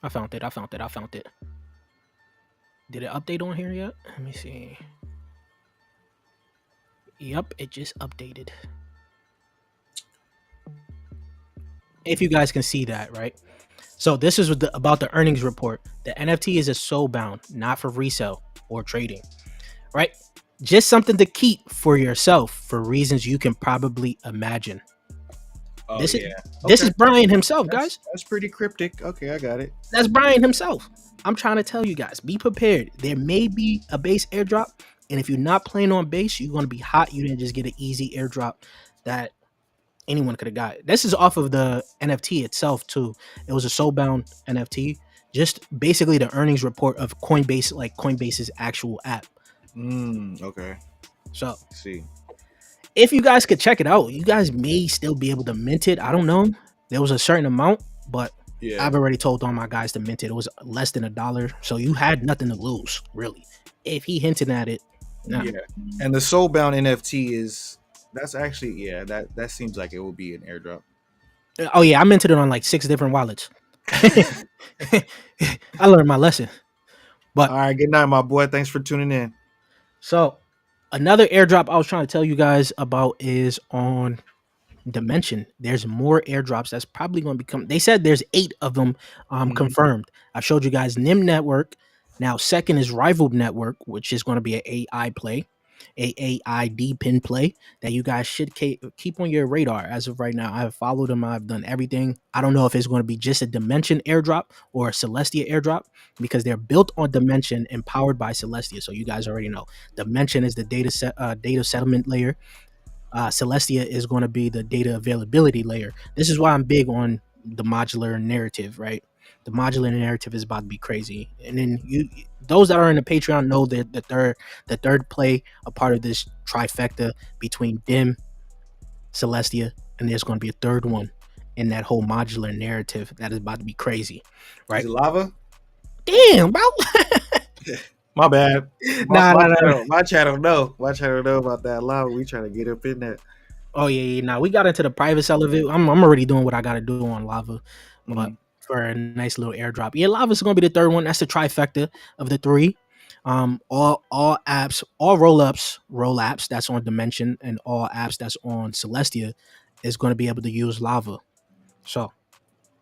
I found it. I found it. I found it. Did it update on here yet? Let me see. Yep, it just updated. If you guys can see that, right? So this is about the earnings report. The NFT is a soul bound, not for resale or trading, right? Just something to keep for yourself for reasons you can probably imagine. Oh This yeah. is Brian himself, guys. That's pretty cryptic. Okay, I got it. That's Brian himself. I'm trying to tell you guys, be prepared. There may be a base airdrop, and if you're not playing on base, you're going to be hot. You didn't just get an easy airdrop that anyone could have got. This is off of the NFT itself too. It was a soulbound NFT. Just basically the earnings report of Coinbase, like Coinbase's actual app. Okay. So See. if you guys could check it out, you guys may still be able to mint it. I don't know. There was a certain amount, but Yeah. I've already told all my guys to mint it. It was less than $1, so you had nothing to lose, really. If he hinted at it, nah. Yeah. And the soulbound NFT is that's actually that seems like it will be an airdrop. Oh yeah, I minted it on like 6 different wallets. I learned my lesson. But all right, good night, my boy. Thanks for tuning in. So another airdrop I was trying to tell you guys about is on Dimension. There's more airdrops that's probably going to become. They said there's 8 of them confirmed. I showed you guys NIM Network. Now second is Rival Network, which is going to be an AI play, AAID pin play that you guys should keep on your radar. As of right now, I've followed them. I've done everything. I don't know if it's going to be just a Dimension airdrop or a Celestia airdrop because they're built on Dimension and powered by Celestia. So you guys already know Dimension is the data settlement layer. Celestia is going to be the data availability layer. This is why I'm big on the modular narrative, right? The modular narrative is about to be crazy. And then those that are in the Patreon know that the third play, a part of this trifecta between DIM, Celestia, and there's going to be a third one in that whole modular narrative that is about to be crazy, right? Is it lava? Damn, bro. My bad. Nah. My channel know about that lava. We trying to get up in that. Oh yeah. Nah, we got into the private side of it. I'm already doing what I got to do on lava, but for a nice little airdrop. Yeah, lava is gonna be the third one. That's the trifecta of the 3. All apps, all roll apps that's on Dimension, and all apps that's on Celestia is going to be able to use lava. So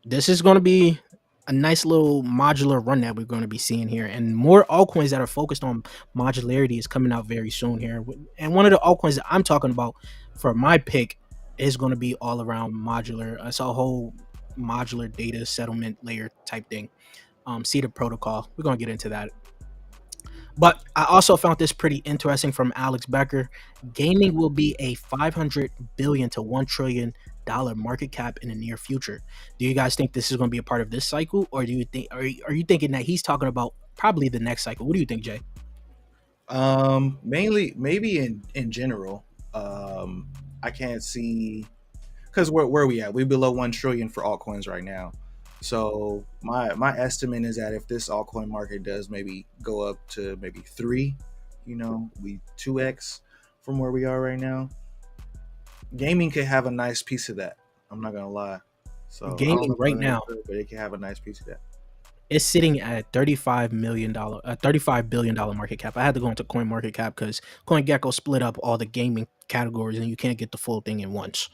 this is going to be a nice little modular run that we're going to be seeing here, and more altcoins that are focused on modularity is coming out very soon here. And one of the altcoins that I'm talking about for my pick is going to be all around modular. It's a whole modular data settlement layer type thing. See the protocol. We're going to get into that. But I also found this pretty interesting from Alex Becker. Gaming will be a $500 billion to $1 trillion market cap in the near future. Do you guys think this is going to be a part of this cycle, or do you think are you thinking that he's talking about probably the next cycle? What do you think, Jay? Mainly maybe in general. I can't see because where are we at? We below 1 trillion for altcoins right now. So my estimate is that if this altcoin market does maybe go up to maybe 3, we 2x from where we are right now, gaming could have a nice piece of that. I'm not gonna lie. So gaming right now, but it can have a nice piece of that. It's sitting at $35 billion market cap. I had to go into Coin Market Cap because CoinGecko split up all the gaming categories, and you can't get the full thing in once.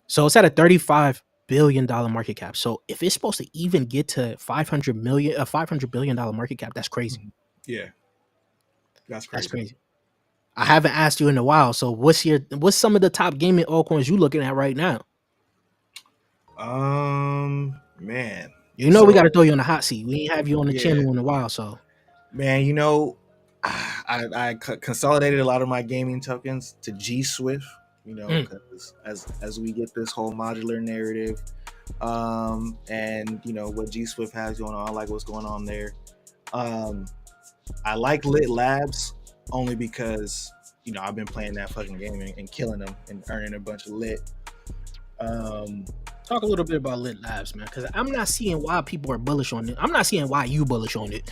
So it's at a $35 billion market cap. So if it's supposed to even get to $500 billion market cap, that's crazy. Yeah, that's crazy. That's crazy. I haven't asked you in a while. So what's some of the top gaming altcoins you looking at right now? Man, we got to throw you on the hot seat. We ain't have you on the channel in a while, so man, I consolidated a lot of my gaming tokens to G Swift. Because as we get this whole modular narrative, and what G Swift has going on, I like what's going on there. I like Lit Labs only because I've been playing that fucking game and killing them and earning a bunch of lit. Talk a little bit about Lit Labs, man, because I'm not seeing why people are bullish on it. I'm not seeing why you bullish on it.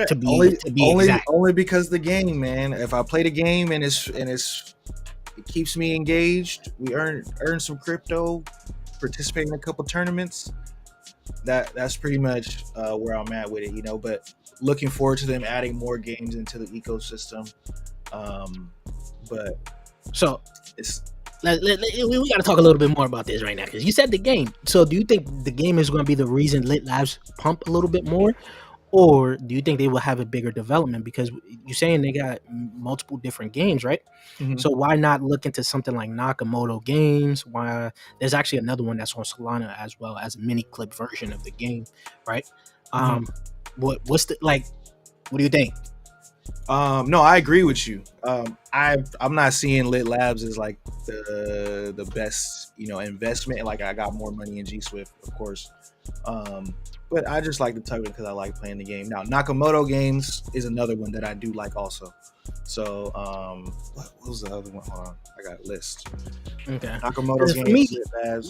To be exact, only because the game, man. If I play the game and it keeps me engaged, we earn some crypto, participate in a couple tournaments. That's pretty much where I'm at with it, But looking forward to them adding more games into the ecosystem. But so it's. We got to talk a little bit more about this right now because you said the game. So do you think the game is going to be the reason Lit Labs pump a little bit more, or do you think they will have a bigger development? Because you're saying they got multiple different games, right? Mm-hmm. So why not look into something like Nakamoto Games? Why there's actually another one that's on Solana as well as a mini clip version of the game, right? What's the what do you think? No, I agree with you. I'm not seeing Lit Labs as like the best, investment. Like I got more money in G Swift, of course. But I just like the token because I like playing the game. Now, Nakamoto Games is another one that I do like also. So, what was the other one? Hold on, I got a list. Okay. Nakamoto For Games, me,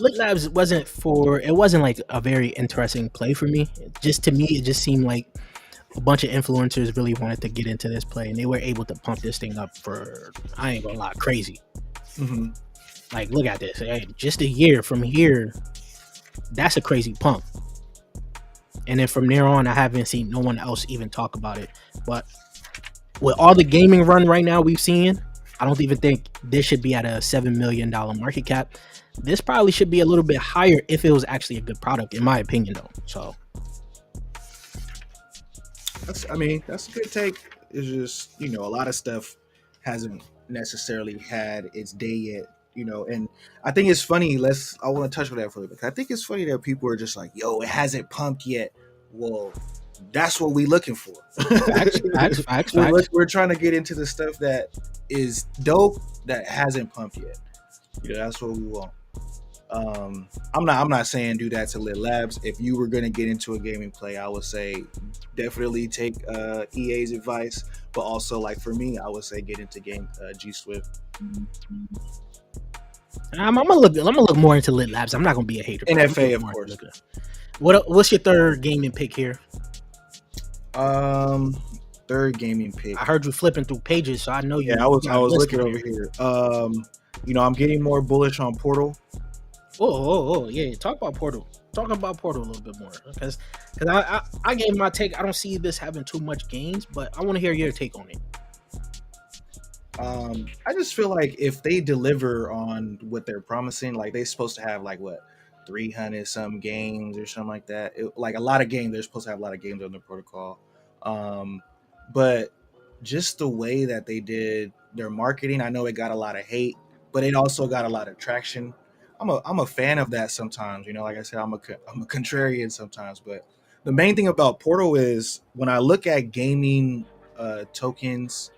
Lit Labs wasn't like a very interesting play for me. Just to me, it just seemed like a bunch of influencers really wanted to get into this play, and they were able to pump this thing up for, I ain't gonna lie, crazy. Mm-hmm. Like, look at this. Hey, just a year from here, that's a crazy pump. And then from there on, I haven't seen no one else even talk about it. But with all the gaming run right now we've seen, I don't even think this should be at a $7 million market cap. This probably should be a little bit higher if it was actually a good product, in my opinion, though. So that's a good take. It's just, a lot of stuff hasn't necessarily had its day yet, and I think it's funny. I want to touch on that for a little bit. I think it's funny that people are just like, yo, it hasn't pumped yet. Well, that's what we looking for. Facts. We're trying to get into the stuff that is dope that hasn't pumped yet. That's what we want. I'm not saying do that to Lit Labs. If you were gonna get into a gaming play, I would say definitely take EA's advice. But also, like for me, I would say get into G Swift. I'm gonna look more into Lit Labs. I'm not gonna be a hater. NFA, of course. What's your third gaming pick here? Third gaming pick. I heard you flipping through pages, so I know you. Yeah, I was looking over here. I'm getting more bullish on Portal. Oh, yeah. Talk about Portal. Talk about Portal a little bit more, because I gave my take. I don't see this having too much gains, but I want to hear your take on it. I just feel like if they deliver on what they're promising, like they're supposed to have 300 some games or something like that. Like a lot of games, they're supposed to have a lot of games on the protocol. But just the way that they did their marketing, I know it got a lot of hate, but it also got a lot of traction. I'm a fan of that sometimes. Like I said, I'm a contrarian sometimes. But the main thing about Portal is when I look at gaming tokens,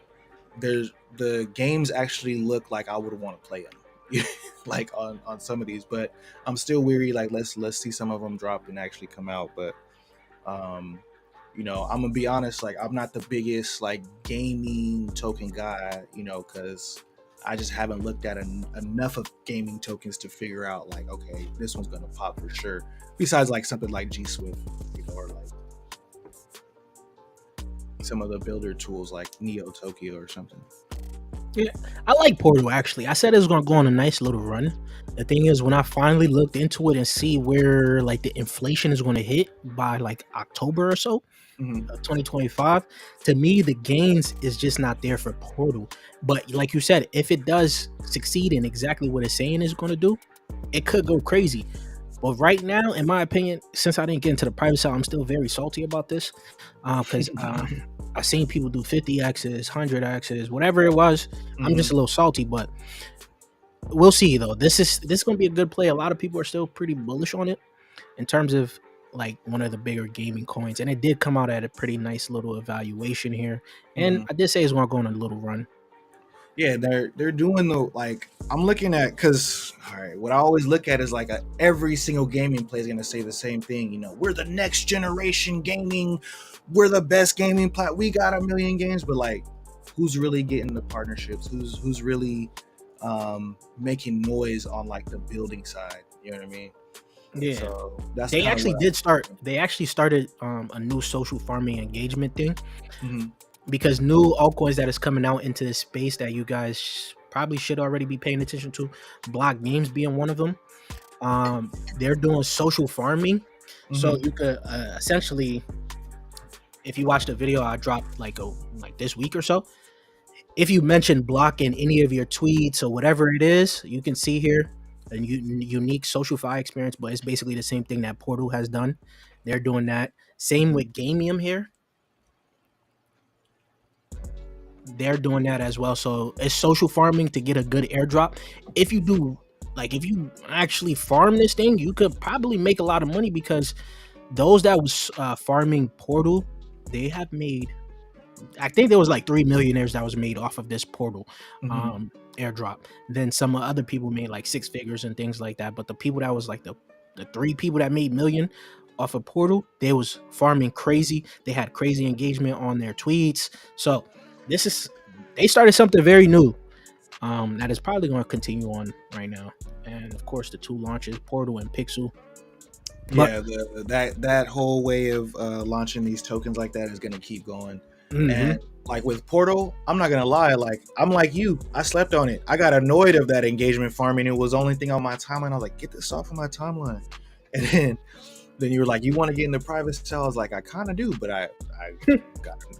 the games actually look like I would want to play them, like on some of these. But I'm still weary. Like let's see some of them drop and actually come out. But I'm gonna be honest. Like I'm not the biggest gaming token guy, because I just haven't looked at enough of gaming tokens to figure out okay, this one's gonna pop for sure. Besides something like G Swift, or some of the builder tools like Neo Tokyo or something. Yeah, I like Portal actually. I said it was gonna go on a nice little run. The thing is, when I finally looked into it and see where the inflation is going to hit by October or so, 2025, to me the gains is just not there for Portal. But like you said, if it does succeed in exactly what it's saying is going to do, it could go crazy. But right now, in my opinion, since I didn't get into the private side, I'm still very salty about this because I've seen people do 50x's, 100x's, whatever it was. I'm just a little salty, but we'll see though. This is going to be a good play. A lot of people are still pretty bullish on it in terms of one of the bigger gaming coins, and it did come out at a pretty nice little evaluation here. And I did say it's going to go on a little run. Yeah, they're doing I'm looking at, because all right, what I always look at is every single gaming play is going to say the same thing. We're the next generation gaming, we're the best gaming we got 1 million games, but who's really getting the partnerships, who's really making noise on like the building side. You know what I mean? Yeah. So that's They kind of actually what did start. They actually started a new social farming engagement thing, Mhm. because new altcoins that is coming out into this space that you guys probably should already be paying attention to. Block games being one of them. They're doing social farming, so Mhm. you could essentially, if you watch the video I dropped like this week or so, if you mention block in any of your tweets or whatever it is, you can see here a unique social fi experience, but it's basically the same thing that Portal has done. They're doing that. Same Mhm. with Gamium here. They're doing that as well. So it's social farming to get a good airdrop. If you do, like, if you actually farm this thing, you could probably make a lot of money, because those that was farming Portal, they have made, I think there was like 3 millionaires that was made off of this Portal Mhm. airdrop. Then some other people made like 6 figures and things like that. But the people that was like the 3 people that made million off of Portal, they was farming crazy. They had crazy engagement on their tweets. So this is, they started something very new that is probably going to continue on right now. And of course, the 2 launches, Portal and Pixel. But Yeah, that whole way of launching these tokens like that is gonna keep going. mm-hmm. And like with Portal, I'm not gonna lie, like I'm like you, I slept on it. I got annoyed of that engagement farming. It was the only thing on my timeline. I was like, get this off of my timeline. And then you were like, you want to get into private sale? I was like, I kind of do, but I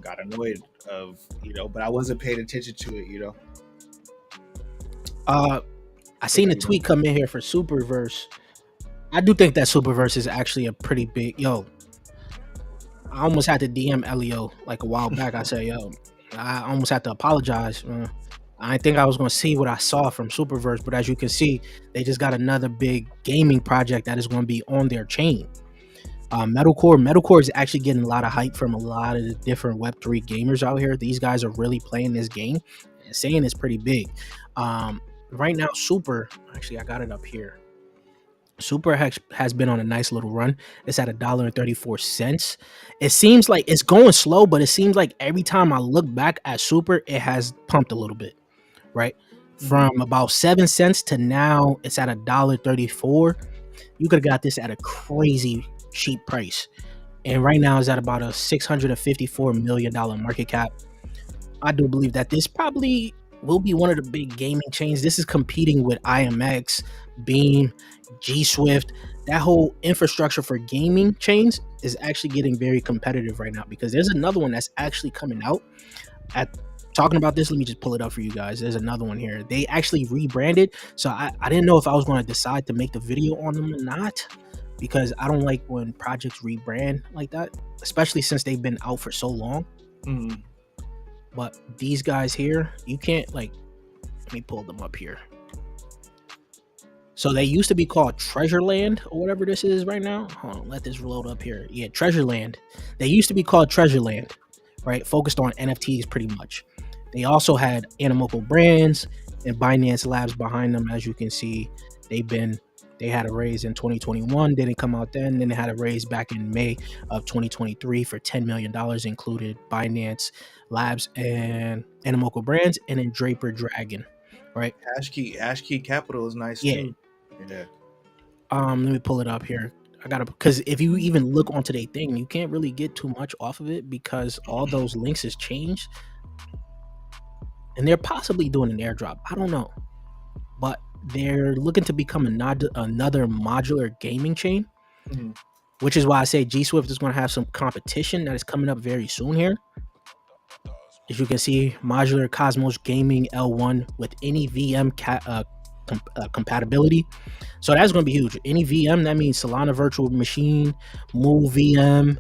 got annoyed of, but I wasn't paying attention to it. I seen a tweet come in here for Superverse. I do think that Superverse is actually a pretty big, I almost had to DM Elio like a while back. I said, I almost had to apologize. I didn't think I was going to see what I saw from Superverse, but as you can see, they just got another big gaming project that is going to be on their chain. Metalcore is actually getting a lot of hype from a lot of the different Web3 gamers out here. These guys are really playing this game and saying it's pretty big. Right now, Super, actually, I got it up here. Super has been on a nice little run. It's at $1.34. It seems like it's going slow, but it seems like every time I look back at Super, it has pumped a little bit, right? From about 7 cents to now, it's at $1.34. You could have got this at a crazy cheap price. And right now is at about a $654 million market cap. I do believe that this probably will be one of the big gaming chains. This is competing with IMX, Beam, G Swift. That whole infrastructure for gaming chains is actually getting very competitive right now, because there's another one that's actually coming out. At talking about this, let me just pull it up for you guys. There's another one here. They actually rebranded, so I didn't know if I was going to decide to make the video on them or not, because I don't like when projects rebrand like that, especially since they've been out for so long. Mm-hmm. But these guys here, you can't, like, let me pull them up here. So they used to be called Treasureland or whatever this is right now. Hold on, let this load up here. Yeah, Treasureland. They used to be called Treasureland, right? Focused on NFTs pretty much. They also had Animoco Brands and Binance Labs behind them. As you can see, they had a raise in 2021, didn't come out then. Then they had a raise back in May of 2023 for $10 million, included Binance Labs and Animoco Brands, and then Draper Dragon, right? Ashkey Capital is nice Yeah. too. Yeah. Let me pull it up here. Because if you even look onto their thing, you can't really get too much off of it, because all those links has changed. And they're possibly doing an airdrop. I don't know. But they're looking to become another modular gaming chain, Mm-hmm. which is why I say G Swift is going to have some competition that is coming up very soon here. As you can see, modular Cosmos Gaming L1 with any VM compatibility. So that's going to be huge. Any VM, that means Solana Virtual Machine, Move VM.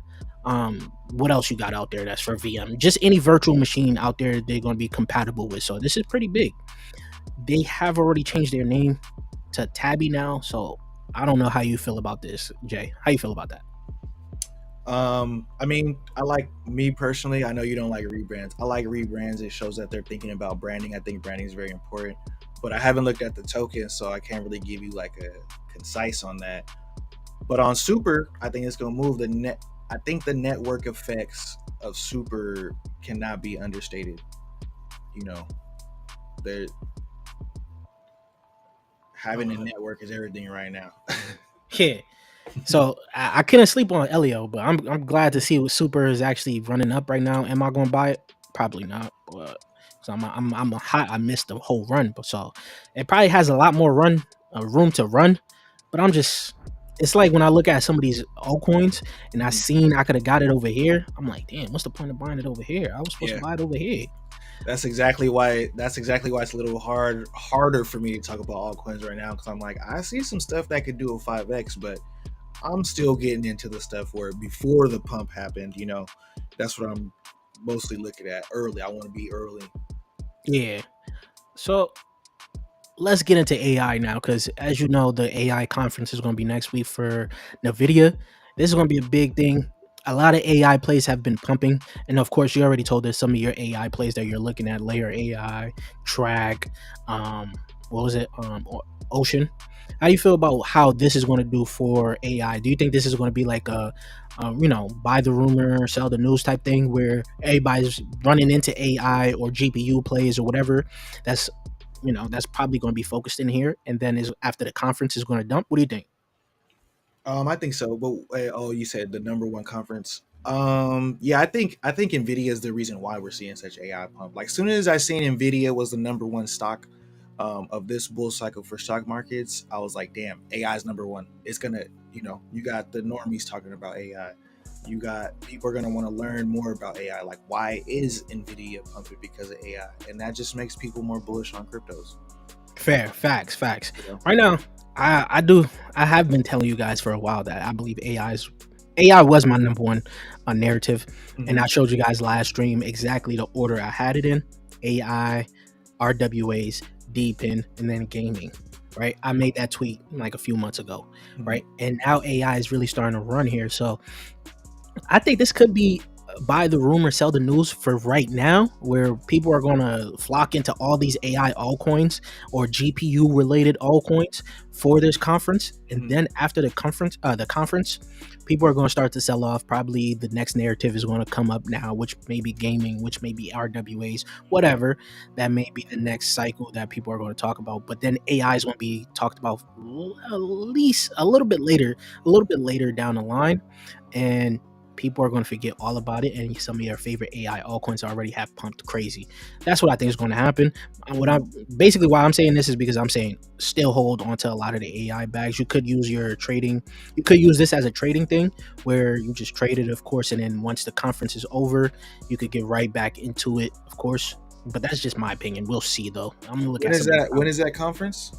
What else you got out there that's for VM? Just any virtual machine out there they're going to be compatible with. So this is pretty big. They have already changed their name to Tabby now. So I don't know how you feel about this, Jay. How you feel about that? I mean, I like, me personally, I know you don't like rebrands. I like rebrands. It shows that they're thinking about branding. I think branding is very important, but I haven't looked at the token, so I can't really give you like a concise on that. But on Super, I think it's gonna move the net. I think the network effects of Super cannot be understated. you know, they're having a network is everything right now. Yeah. So I couldn't sleep on Elio, but I'm glad to see what Super is actually running up right now. Am I going to buy it? Probably not, but because I'm a hot. I missed the whole run, but so it probably has a lot more room to run. But I'm just, it's like when I look at some of these altcoins and I seen I could have got it over here. I'm like, damn, what's the point of buying it over here? I was supposed to buy it over here. That's exactly why it's a little harder for me to talk about altcoins right now, because I'm like, I see some stuff that could do a 5x, but I'm still getting into the stuff where before the pump happened, you know, that's what I'm mostly looking at early. I want to be early. Yeah. So let's get into AI now, because as you know, the AI conference is going to be next week for NVIDIA. This is going to be a big thing. A lot of AI plays have been pumping, and of course, you already told us some of your AI plays that you're looking at: Layer AI, Track, what was it, Ocean. How do you feel about how this is going to do for AI? Do you think this is going to be like a, buy the rumor, sell the news type thing, where everybody's running into AI or GPU plays or whatever? That's probably going to be focused in here, and then is after the conference is going to dump. What do you think? I think so. But oh, you said the number one conference. Yeah, I think Nvidia is the reason why we're seeing such AI pump. Like, soon as I seen Nvidia was the number one stock of this bull cycle for stock markets, I was like, damn, AI is number one. It's gonna, you got the normies talking about AI. You got people are gonna want to learn more about AI. Like, why is Nvidia pumping? Because of AI, and that just makes people more bullish on cryptos. Fair, facts. You know? Right now, I have been telling you guys for a while that I believe AI was my number one narrative, and I showed you guys last stream exactly the order I had it in: AI, RWAs, DPIN, and then gaming. Right, I made that tweet like a few months ago, right? And now AI is really starting to run here, so I think this could be buy the rumor, sell the news for right now, where people are going to flock into all these AI altcoins or GPU related altcoins for this conference. And then after the conference, people are going to start to sell off. Probably the next narrative is going to come up now, which may be gaming, which may be RWAs, whatever. That may be the next cycle that people are going to talk about. But then AI is going to be talked about at least a little bit later down the line. And people are going to forget all about it, and some of your favorite AI altcoins already have pumped crazy. That's what I think is going to happen. Why I'm saying this is because I'm saying still hold on to a lot of the AI bags. You could use this as a trading thing, where you just trade it, of course, and then once the conference is over, you could get right back into it, of course. But that's just my opinion. We'll see, though. I'm gonna look at when is that conference?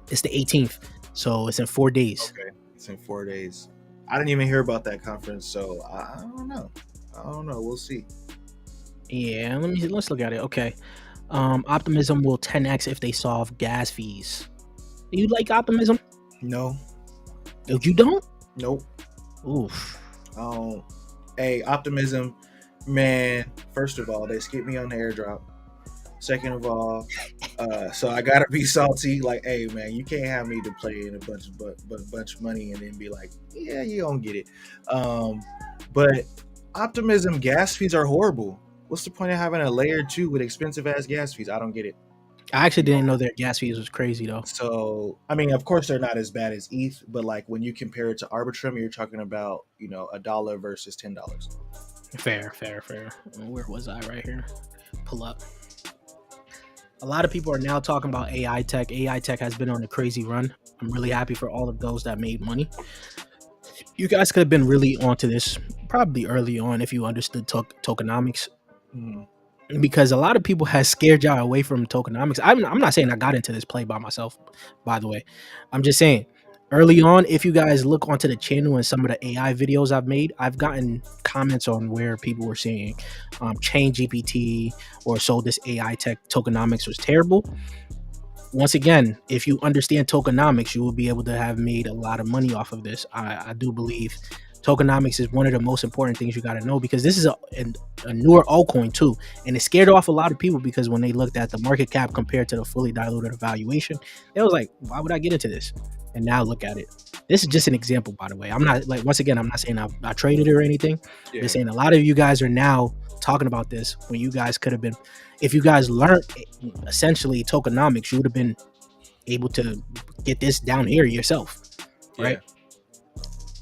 It's the 18th, so it's in 4 days. Okay, it's in 4 days. I didn't even hear about that conference, so I don't know. We'll see. Yeah, let's look at it. Okay. Optimism will 10x if they solve gas fees. Do you like optimism? No. Oh, you don't? Nope. Oof. Oh, hey, optimism, man. First of all, they skipped me on the airdrop. Second of all, so I gotta be salty. Like, hey, man, you can't have me to play in a bunch of money and then be like, yeah, you don't get it. But optimism gas fees are horrible. What's the point of having a layer 2 with expensive ass gas fees? I don't get it. I actually didn't know their gas fees was crazy though. So, I mean, of course they're not as bad as ETH, but like when you compare it to Arbitrum, you're talking about, $1 versus $10. Fair. Where was I? Right here. Pull up. A lot of people are now talking about AI tech. AI tech has been on a crazy run. I'm really happy for all of those that made money. You guys could have been really onto this probably early on if you understood tokenomics. Because a lot of people have scared y'all away from tokenomics. I'm not saying I got into this play by myself, by the way. I'm just saying early on, if you guys look onto the channel and some of the AI videos I've made, I've gotten comments on where people were saying Chain GPT or so this AI tech tokenomics was terrible. Once again, if you understand tokenomics, you will be able to have made a lot of money off of this. I do believe tokenomics is one of the most important things you got to know, because this is a newer altcoin too, and it scared off a lot of people because when they looked at the market cap compared to the fully diluted valuation, it was like, why would I get into this? And now look at it. This is just an example, by the way. I'm not, like, once again, I'm not saying I traded it or anything. Yeah. I'm just saying a lot of you guys are now talking about this when you guys could have been, if you guys learned essentially tokenomics, you would have been able to get this down here yourself, right? Yeah.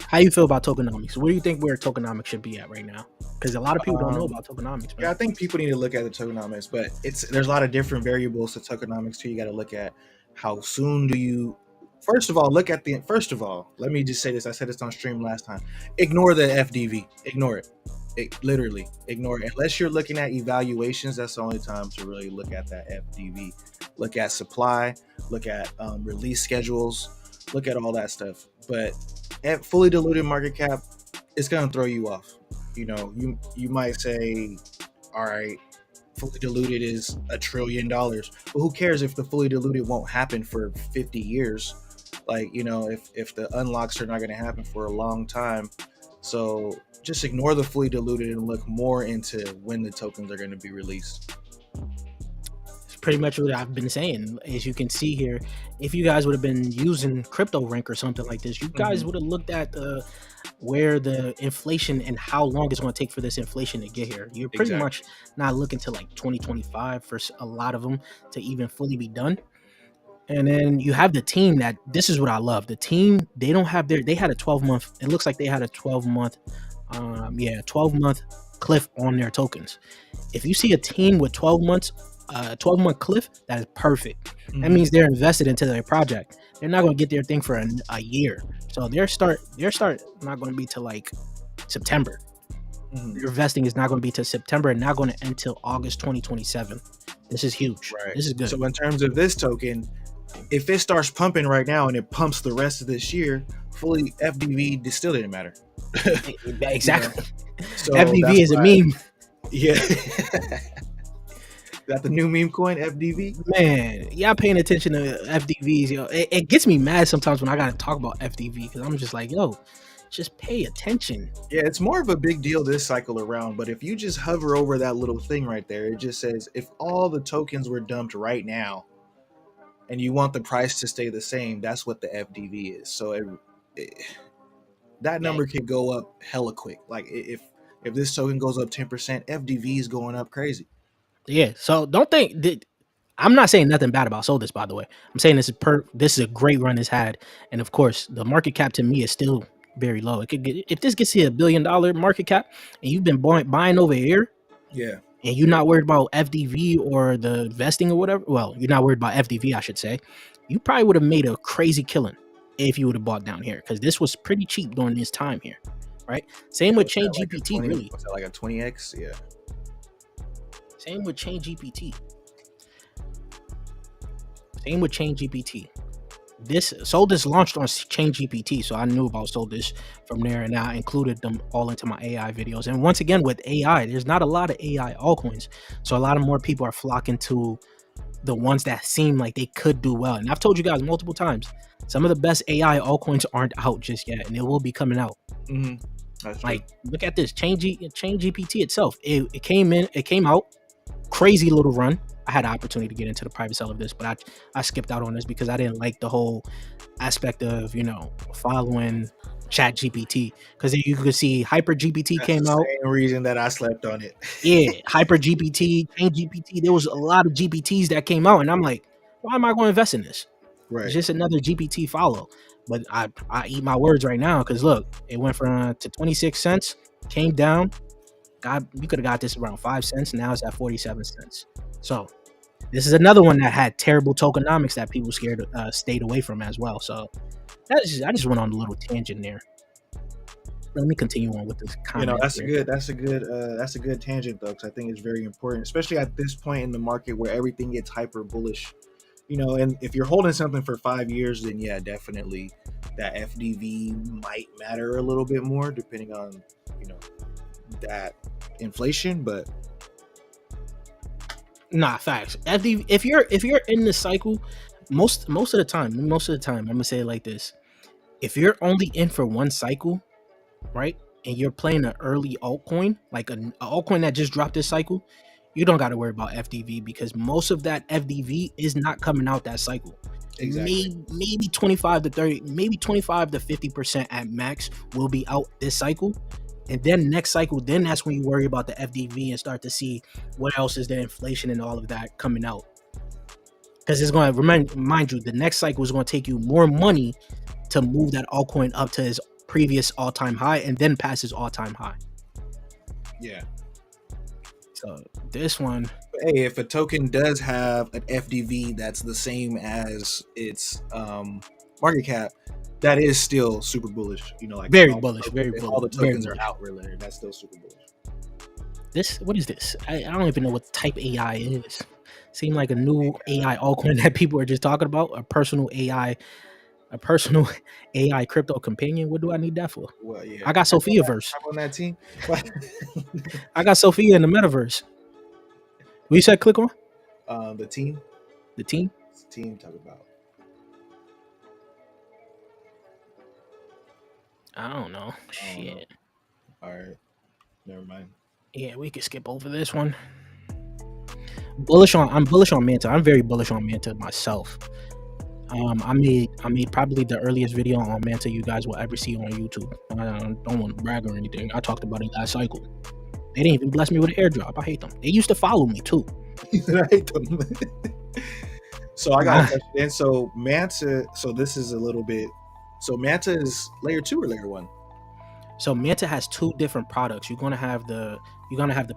How you feel about tokenomics? Where do you think where tokenomics should be at right now? Because a lot of people don't know about tokenomics, man. Yeah, I think people need to look at the tokenomics, but there's a lot of different variables to tokenomics too. You got to look at how soon do you. First of all, let me just say this. I said this on stream last time. Ignore the FDV. Ignore it. Literally ignore it. Unless you're looking at evaluations, that's the only time to really look at that FDV. Look at supply. Look at release schedules. Look at all that stuff. But at fully diluted market cap, it's gonna throw you off. You know, you might say, all right, fully diluted is $1 trillion. Well, who cares if the fully diluted won't happen for 50 years? Like, you know, if the unlocks are not going to happen for a long time. So just ignore the fully diluted and look more into when the tokens are going to be released. It's pretty much what I've been saying. As you can see here, if you guys would have been using crypto rank or something like this, you guys would have looked at where the inflation and how long it's going to take for this inflation to get here. You're pretty much not looking to like 2025 for a lot of them to even fully be done. And then you have the team that, this is what I love. The team, they don't have they had a 12-month, it looks like they had a 12-month, 12-month cliff on their tokens. If you see a team with 12 months, 12-month cliff, that is perfect. That means they're invested into their project. They're not going to get their thing for a year. So their start not going to be till like September. Your vesting is not going to be till September and not going to end till August 2027. This is huge. Right. This is good. So in terms of this token, if it starts pumping right now and it pumps the rest of this year, fully FDV still didn't matter. Exactly. You know? So FDV is a meme. Yeah. Got the new meme coin, FDV? Man, y'all paying attention to FDVs, yo. It gets me mad sometimes when I gotta talk about FDV because I'm just like, yo, just pay attention. Yeah, it's more of a big deal this cycle around, but if you just hover over that little thing right there, it just says if all the tokens were dumped right now and you want the price to stay the same, that's what the FDV is. So that number could go up hella quick. Like if this token goes up 10%, FDV is going up crazy. Yeah, so don't think that I'm not saying nothing bad about Solidus, by the way. I'm saying this is a great run it's had, and of course, the market cap to me is still very low. It could get, if this gets to $1 billion market cap, and you've been buying over here, yeah, and you're not worried about FDV or the vesting or whatever. Well, you're not worried about FDV, I should say. You probably would have made a crazy killing if you would have bought down here because this was pretty cheap during this time here, right? Same with Chain GPT, really. Was that like a 20x? Yeah. Same with Chain GPT. Same with Chain GPT. Solidus launched on Chain GPT, so I knew about Solidus from there, and I included them all into my AI videos. And once again, with AI, there's not a lot of AI altcoins, so a lot of more people are flocking to the ones that seem like they could do well. And I've told you guys multiple times, some of the best AI altcoins aren't out just yet, and it will be coming out. Like, look at this Chain GPT itself. It came out. Crazy little run. I had an opportunity to get into the private sale of this, but I skipped out on this because I didn't like the whole aspect of, following Chat GPT, because you could see Hyper GPT came out. Same reason that I slept on it. Yeah, Hyper GPT, Chain GPT. There was a lot of GPTs that came out, and I'm like, why am I going to invest in this? Right. It's just another GPT follow. But I eat my words right now because look, it went from to 26 cents, came down. We could have got this around 5 cents. Now it's at 47 cents. So this is another one that had terrible tokenomics that people stayed away from as well. So I just went on a little tangent there. Let me continue on with this comment. That's a good tangent though, because I think it's very important, especially at this point in the market where everything gets hyper bullish. And if you're holding something for 5 years, then yeah, definitely that FDV might matter a little bit more depending on that inflation. But facts. FDV, if you're in the cycle, most of the time, I'm gonna say it like this: if you're only in for one cycle, right, and you're playing an early altcoin, like an altcoin that just dropped this cycle, you don't got to worry about FDV because most of that FDV is not coming out that cycle. Exactly. Maybe 25 to 30, maybe 25 to 50% at max will be out this cycle. And then next cycle, then that's when you worry about the FDV and start to see what else is the inflation and all of that coming out. Because it's going to mind you, the next cycle is going to take you more money to move that altcoin up to his previous all-time high and then pass his all-time high. Yeah. So this one, hey, if a token does have an FDV that's the same as its market cap, that is still super bullish. You know, like very bullish, very bullish. All the tokens are out really. That's still super bullish. This, what is this? I don't even know what type AI is. Seemed like a new AI altcoin that people are just talking about. A personal AI crypto companion. What do I need that for? Well, yeah, I got Sophia verse. on that team. I got Sophia in the metaverse. What you said? Click on the team. The team. What's the team talk about? I don't know. Shit. All right, never mind. Yeah, we could skip over this one. I'm bullish on Manta. I'm very bullish on Manta myself. I made probably the earliest video on Manta you guys will ever see on YouTube. I don't want to brag or anything. I talked about it last cycle. They didn't even bless me with an airdrop. I hate them. They used to follow me too. I hate them. So I got a question. And so Manta. So this is a little bit. So Manta is layer 2 or layer 1? So Manta has 2 different products. You're gonna have the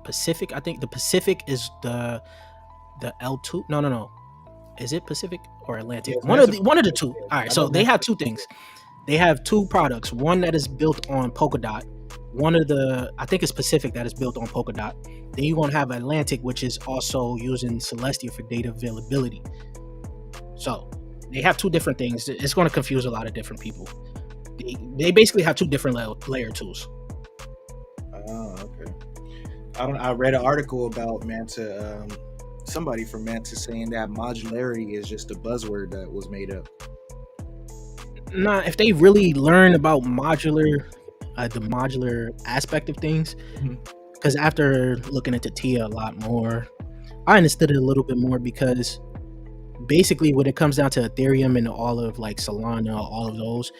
Pacific. I think the Pacific is the L2. No. Is it Pacific or Atlantic? Yeah, one of the two. All right. So they have 2 things. They have 2 products. One that is built on Polkadot. I think it's Pacific that is built on Polkadot. Then you're gonna have Atlantic, which is also using Celestia for data availability. So they have 2 different things. It's gonna confuse a lot of different people. They basically have 2 different layer 2s. Oh, okay. I read an article about Manta. Somebody from Manta saying that modularity is just a buzzword that was made up. Nah, if they really learn about modular, the modular aspect of things, because after looking into TIA a lot more, I understood it a little bit more, because basically when it comes down to Ethereum and all of like Solana, all of those,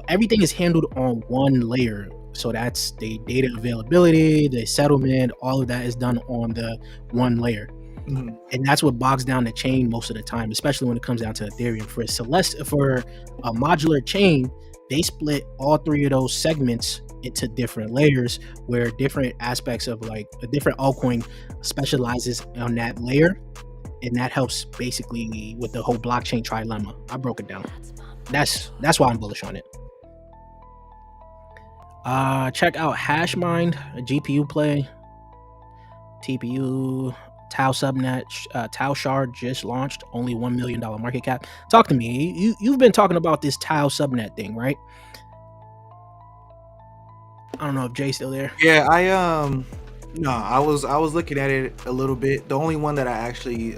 everything is handled on one layer. So that's the data availability, the settlement, all of that is done on the one layer. And that's what bogs down the chain most of the time, especially when it comes down to Ethereum. For a modular chain, they split all 3 of those segments into different layers, where different aspects of like a different altcoin specializes on that layer, and that helps basically with the whole blockchain trilemma. I broke it down. That's why I'm bullish on it. Check out Hashmind, a GPU play. TPU Tau subnet, Tau shard just launched, only $1 million market cap. Talk to me. You've been talking about this Tau subnet thing, right? I don't know if Jay's still there. Yeah, I was looking at it a little bit. The only one that I actually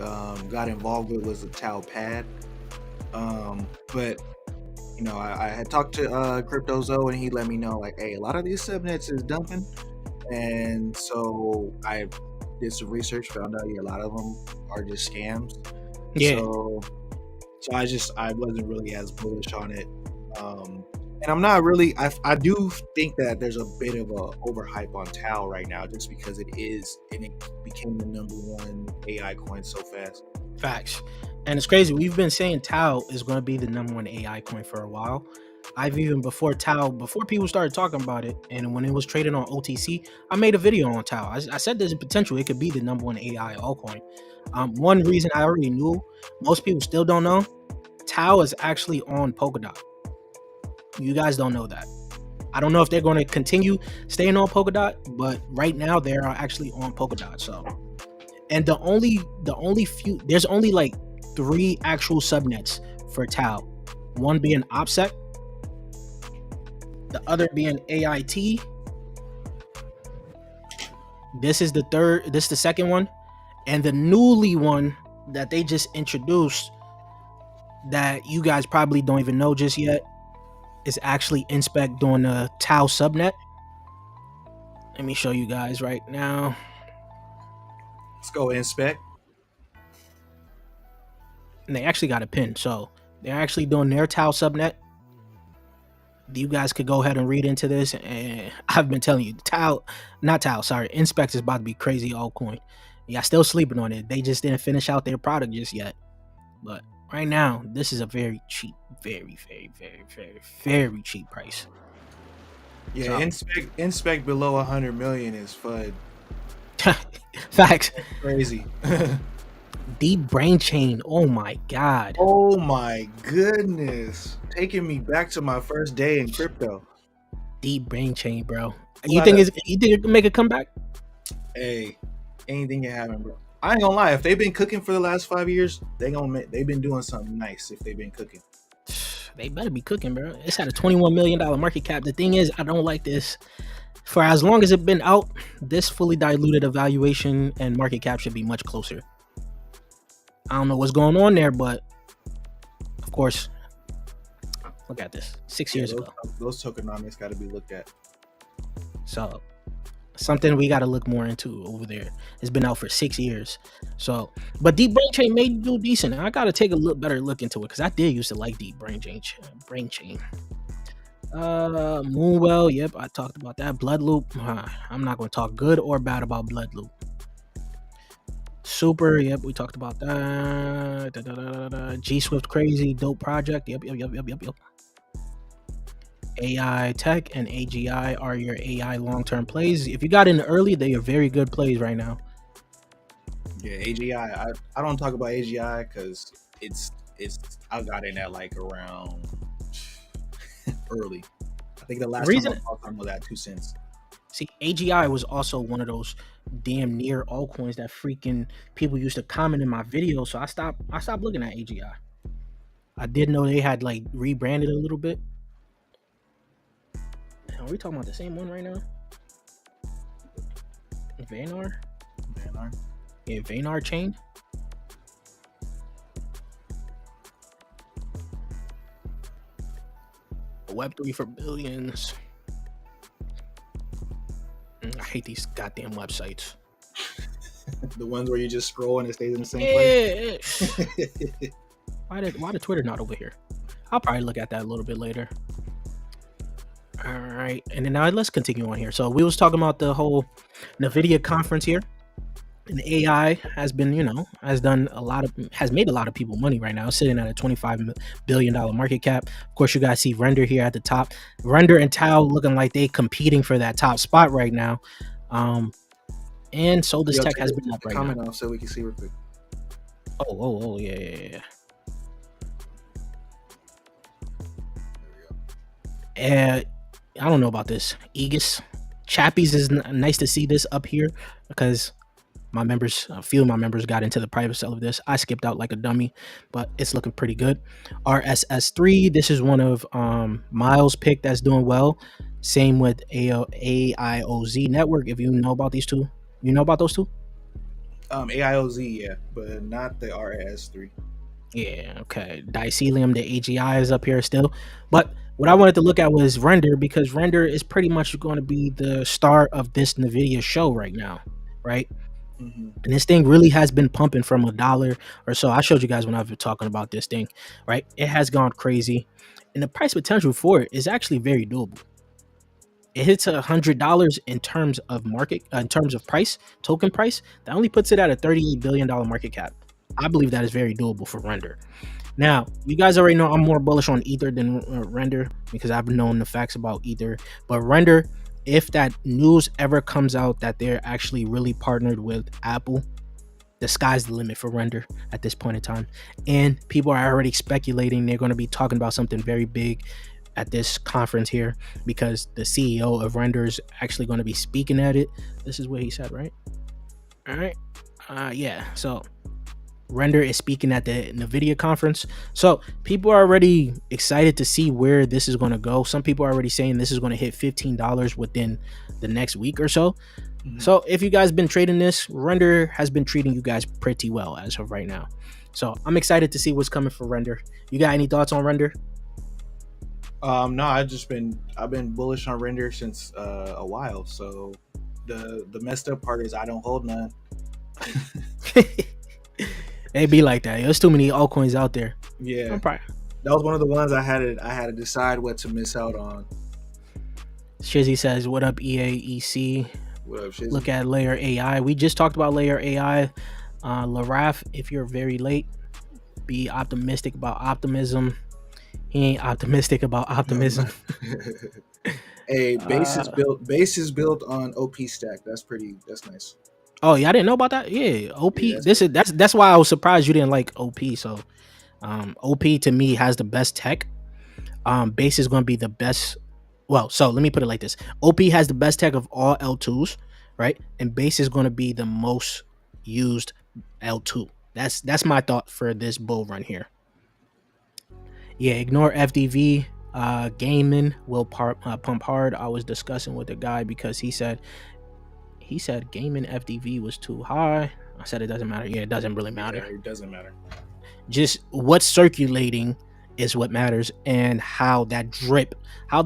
got involved with was the Tau pad. But you know, I had talked to CryptoZo, and he let me know like, hey, a lot of these subnets is dumping, and so I did some research, found out a lot of them are just scams. Yeah. So I wasn't really as bullish on it. And I'm not really. I do think that there's a bit of a overhype on Tau right now, just because it became the #1 AI coin so fast. Facts. And it's crazy. We've been saying Tau is going to be the #1 AI coin for a while. I've even before people started talking about it, and when it was traded on OTC, I made a video on Tau. I said there's a potential it could be the #1 AI altcoin. One reason I already knew, most people still don't know, Tau is actually on Polkadot. You guys don't know that. I don't know if they're going to continue staying on Polkadot, but right now they are actually on Polkadot. So, and there's only like 3 actual subnets for Tau. One being OPSEC, the other being AIT. This is the second one, and the newly one that they just introduced that you guys probably don't even know just yet is actually Inspect doing the Tau subnet. Let me show you guys right now. Let's go Inspect. And they actually got a pin, so they're actually doing their Tau subnet. you guys could go ahead and read into this. And I've been telling you, Inspect is about to be crazy altcoin. Yeah, still sleeping on it. They just didn't finish out their product just yet. But right now, this is a very cheap, very, very, very, very, very cheap price. Yeah, So, inspect below 100 million is FUD. facts. Crazy. Deep brain chain. Oh my god. Oh my goodness. Taking me back to my first day in crypto. Deep brain chain, bro. I'm You glad think that- it can make a comeback? hey, anything can happen, bro. I ain't gonna lie. If they've been cooking for the last 5 years, they've been doing something nice. If they've been cooking, They better be cooking, bro. It's at a $21 million market cap. The thing is, I don't like this. For as long as it's been out, this fully diluted evaluation and market cap should be much closer. I don't know what's going on there, but of course, look at this. 6 years ago. those tokenomics got to be looked at. So something we got to look more into over there. It's been out for 6 years. So, but Deep Brain Chain may do decent. I got to take a better look into it because I did used to like Deep Brain Chain. Moonwell, yep, I talked about that. Bloodloop, I'm not going to talk good or bad about Bloodloop. Super, yep, we talked about that. G Swift Crazy, dope project, yep. AI Tech and AGI are your AI long-term plays. If you got in early, they are very good plays right now. Yeah, AGI. I don't talk about AGI because I got in at like around early. I think the last time I talked about that 2 cents. See, AGI was also one of those damn near altcoins that freaking people used to comment in my videos. So I stopped looking at AGI. I did know they had like rebranded a little bit. Are we talking about the same one right now? Vanar? Yeah, Vanar chain. Web3 for billions. I hate these goddamn websites. The ones where you just scroll and it stays in the same place. Why did Twitter not over here? I'll probably look at that a little bit later. All right, and then now let's continue on here. So we was talking about the whole NVIDIA conference here. And AI has been, has made a lot of people money right now, sitting at a $25 billion market cap. Of course, you guys see Render here at the top. Render and Tau looking like they competing for that top spot right now. And so this tech has been up right now. Comment off so we can see real quick. Oh, yeah. I don't know about this. Aegis. Chappies is nice to see this up here because a few of my members got into the private sale of this. I skipped out like a dummy, but it's looking pretty good. RSS3, this is one of Miles' pick that's doing well. Same with AIOZ Network. If you know about these two, you know about those two? AIOZ, yeah, but not the RS3. Yeah, okay. Dicelium, the AGI is up here still. But what I wanted to look at was Render, because Render is pretty much going to be the star of this NVIDIA show right now, right? Mm-hmm. And this thing really has been pumping from $1 or so. I showed you guys when I've been talking about this thing, right? It has gone crazy. And the price potential for it is actually very doable. It hits $100 in terms of price, token price. That only puts it at a $38 billion market cap. I believe that is very doable for Render. Now, you guys already know I'm more bullish on Ether than Render because I've known the facts about Ether. But Render, if that news ever comes out that they're actually really partnered with Apple, the sky's the limit for Render at this point in time. And people are already speculating they're going to be talking about something very big at this conference here because the CEO of Render is actually going to be speaking at it. This is what he said, right? All right. Yeah. So Render is speaking at the NVIDIA conference. So people are already excited to see where this is going to go. Some people are already saying this is going to hit $15 within the next week or so. Mm-hmm. So if you guys been trading this, Render has been treating you guys pretty well as of right now. So I'm excited to see what's coming for Render. You got any thoughts on Render? No, I've been bullish on Render since a while. So the messed up part is I don't hold none. It be like that. There's too many altcoins out there. Yeah. That was one of the ones I had to decide what to miss out on. Shizzy says, "What up, EAEC? What up, Shizzy? Look at Layer AI. We just talked about Layer AI. Laraf, if you're very late, be optimistic about optimism. He ain't optimistic about optimism. Hey, base is built on OP stack. That's nice. Oh yeah, I didn't know about that. Yeah, OP. Yeah, That's why I was surprised you didn't like OP. So, OP to me has the best tech. Base is going to be the best. Well, so let me put it like this: OP has the best tech of all L2s, right? And base is going to be the most used L2. That's my thought for this bull run here. Yeah, ignore FDV. Gaming will pump hard. I was discussing with a guy because he said gaming FDV was too high. I said it doesn't matter. Yeah, it doesn't really matter. Yeah, it doesn't matter. Just what's circulating is what matters, and how the drip of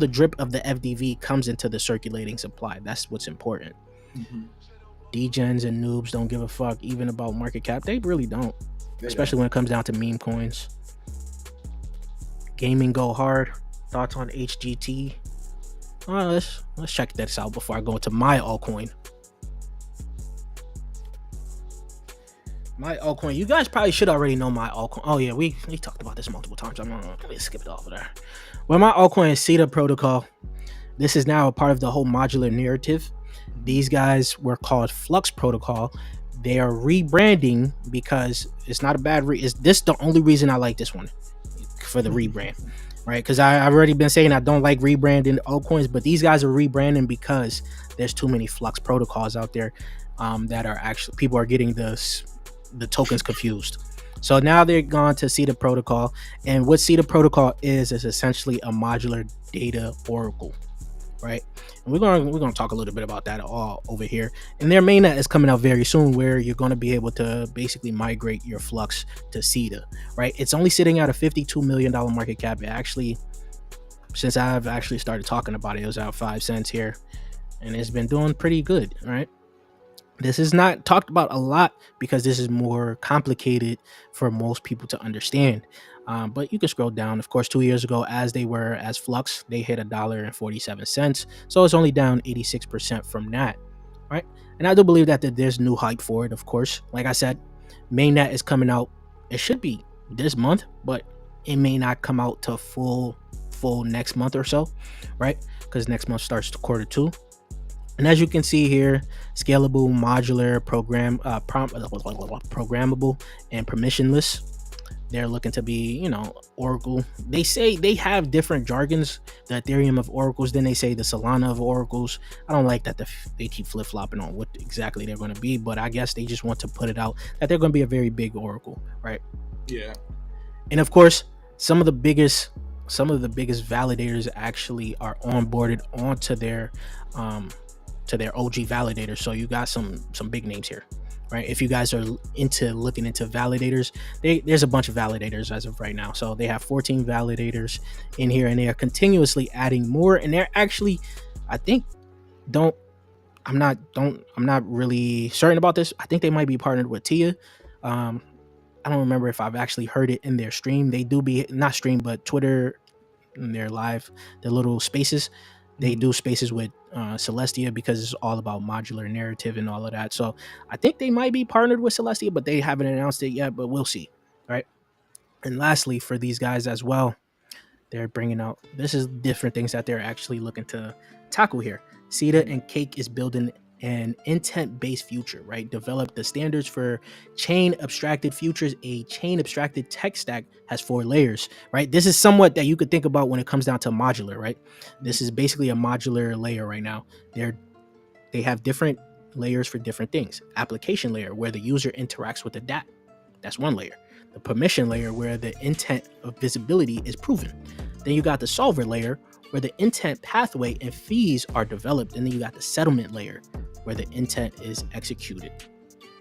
the FDV comes into the circulating supply. That's what's important. Mm-hmm. Degens and noobs don't give a fuck even about market cap. They really don't, especially when it comes down to meme coins. Gaming go hard. Thoughts on HGT? Let's check this out before I go into my altcoin. My altcoin. You guys probably should already know my altcoin. Oh yeah, we talked about this multiple times. I'm gonna skip it off of there. Well, my altcoin is Theta Protocol. This is now a part of the whole modular narrative. These guys were called Flux Protocol. They are rebranding because it's not a bad is this the only reason I like this one for the rebrand, right? Because I've already been saying I don't like rebranding altcoins, but these guys are rebranding because there's too many Flux protocols out there that are actually, people are getting the tokens confused. So now they're gone to Theta Protocol, and what Theta Protocol is essentially a modular data oracle, right? And we're gonna talk a little bit about that all over here. And their mainnet is coming out very soon, where you're going to be able to basically migrate your Flux to Theta, right? It's only sitting at a $52 million market cap. It actually, since I've actually started talking about it, it was at 5 cents here, and it's been doing pretty good, right? This is not talked about a lot because this is more complicated for most people to understand. But you can scroll down. Of course, 2 years ago, as Flux, they hit $1.47. So it's only down 86% from that, right? And I do believe that there's new hype for it, of course. Like I said, mainnet is coming out. It should be this month, but it may not come out to full next month or so, right? Because next month starts Q2. And as you can see here, scalable, modular, programmable, and permissionless. They're looking to be, Oracle. They say they have different jargons, the Ethereum of oracles, then they say the Solana of oracles. I don't like that they keep flip-flopping on what exactly they're going to be, but I guess they just want to put it out that they're going to be a very big oracle, right? Yeah. And of course, some of the biggest validators actually are onboarded onto their OG validators. So you got some big names here, right? If you guys are looking into validators, there's a bunch of validators as of right now. So they have 14 validators in here, and they are continuously adding more. And they're actually, I think, I'm not really certain about this. I think they might be partnered with Tia. I don't remember if I've actually heard it in their stream. They do be not stream, but Twitter, in their live, their little spaces. They do spaces with Celestia because it's all about modular narrative and all of that. So I think they might be partnered with Celestia, but they haven't announced it yet, but we'll see, right? And lastly, for these guys as well, they're bringing out, this is different things that they're actually looking to tackle here. Theta and Cake is building an intent-based future, right? Develop the standards for chain abstracted futures. A chain abstracted tech stack has 4 layers, right? This is somewhat that you could think about when it comes down to modular, right? This is basically a modular layer right now. They have different layers for different things. Application layer, where the user interacts with the dApp. That's one layer. The permission layer, where the intent of visibility is proven. Then you got the solver layer, where the intent pathway and fees are developed. And then you got the settlement layer, where the intent is executed.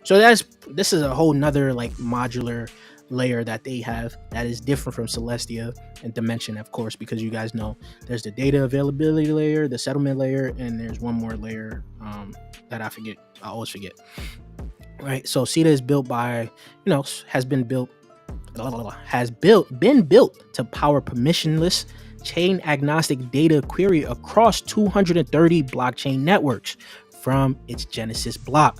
So this is a whole nother like modular layer that they have that is different from Celestia and Dimension, of course, because you guys know there's the data availability layer, the settlement layer, and there's one more layer that I always forget. Right. So Theta is built by, has been built has been built to power permissionless, chain agnostic data query across 230 blockchain networks from its Genesis block.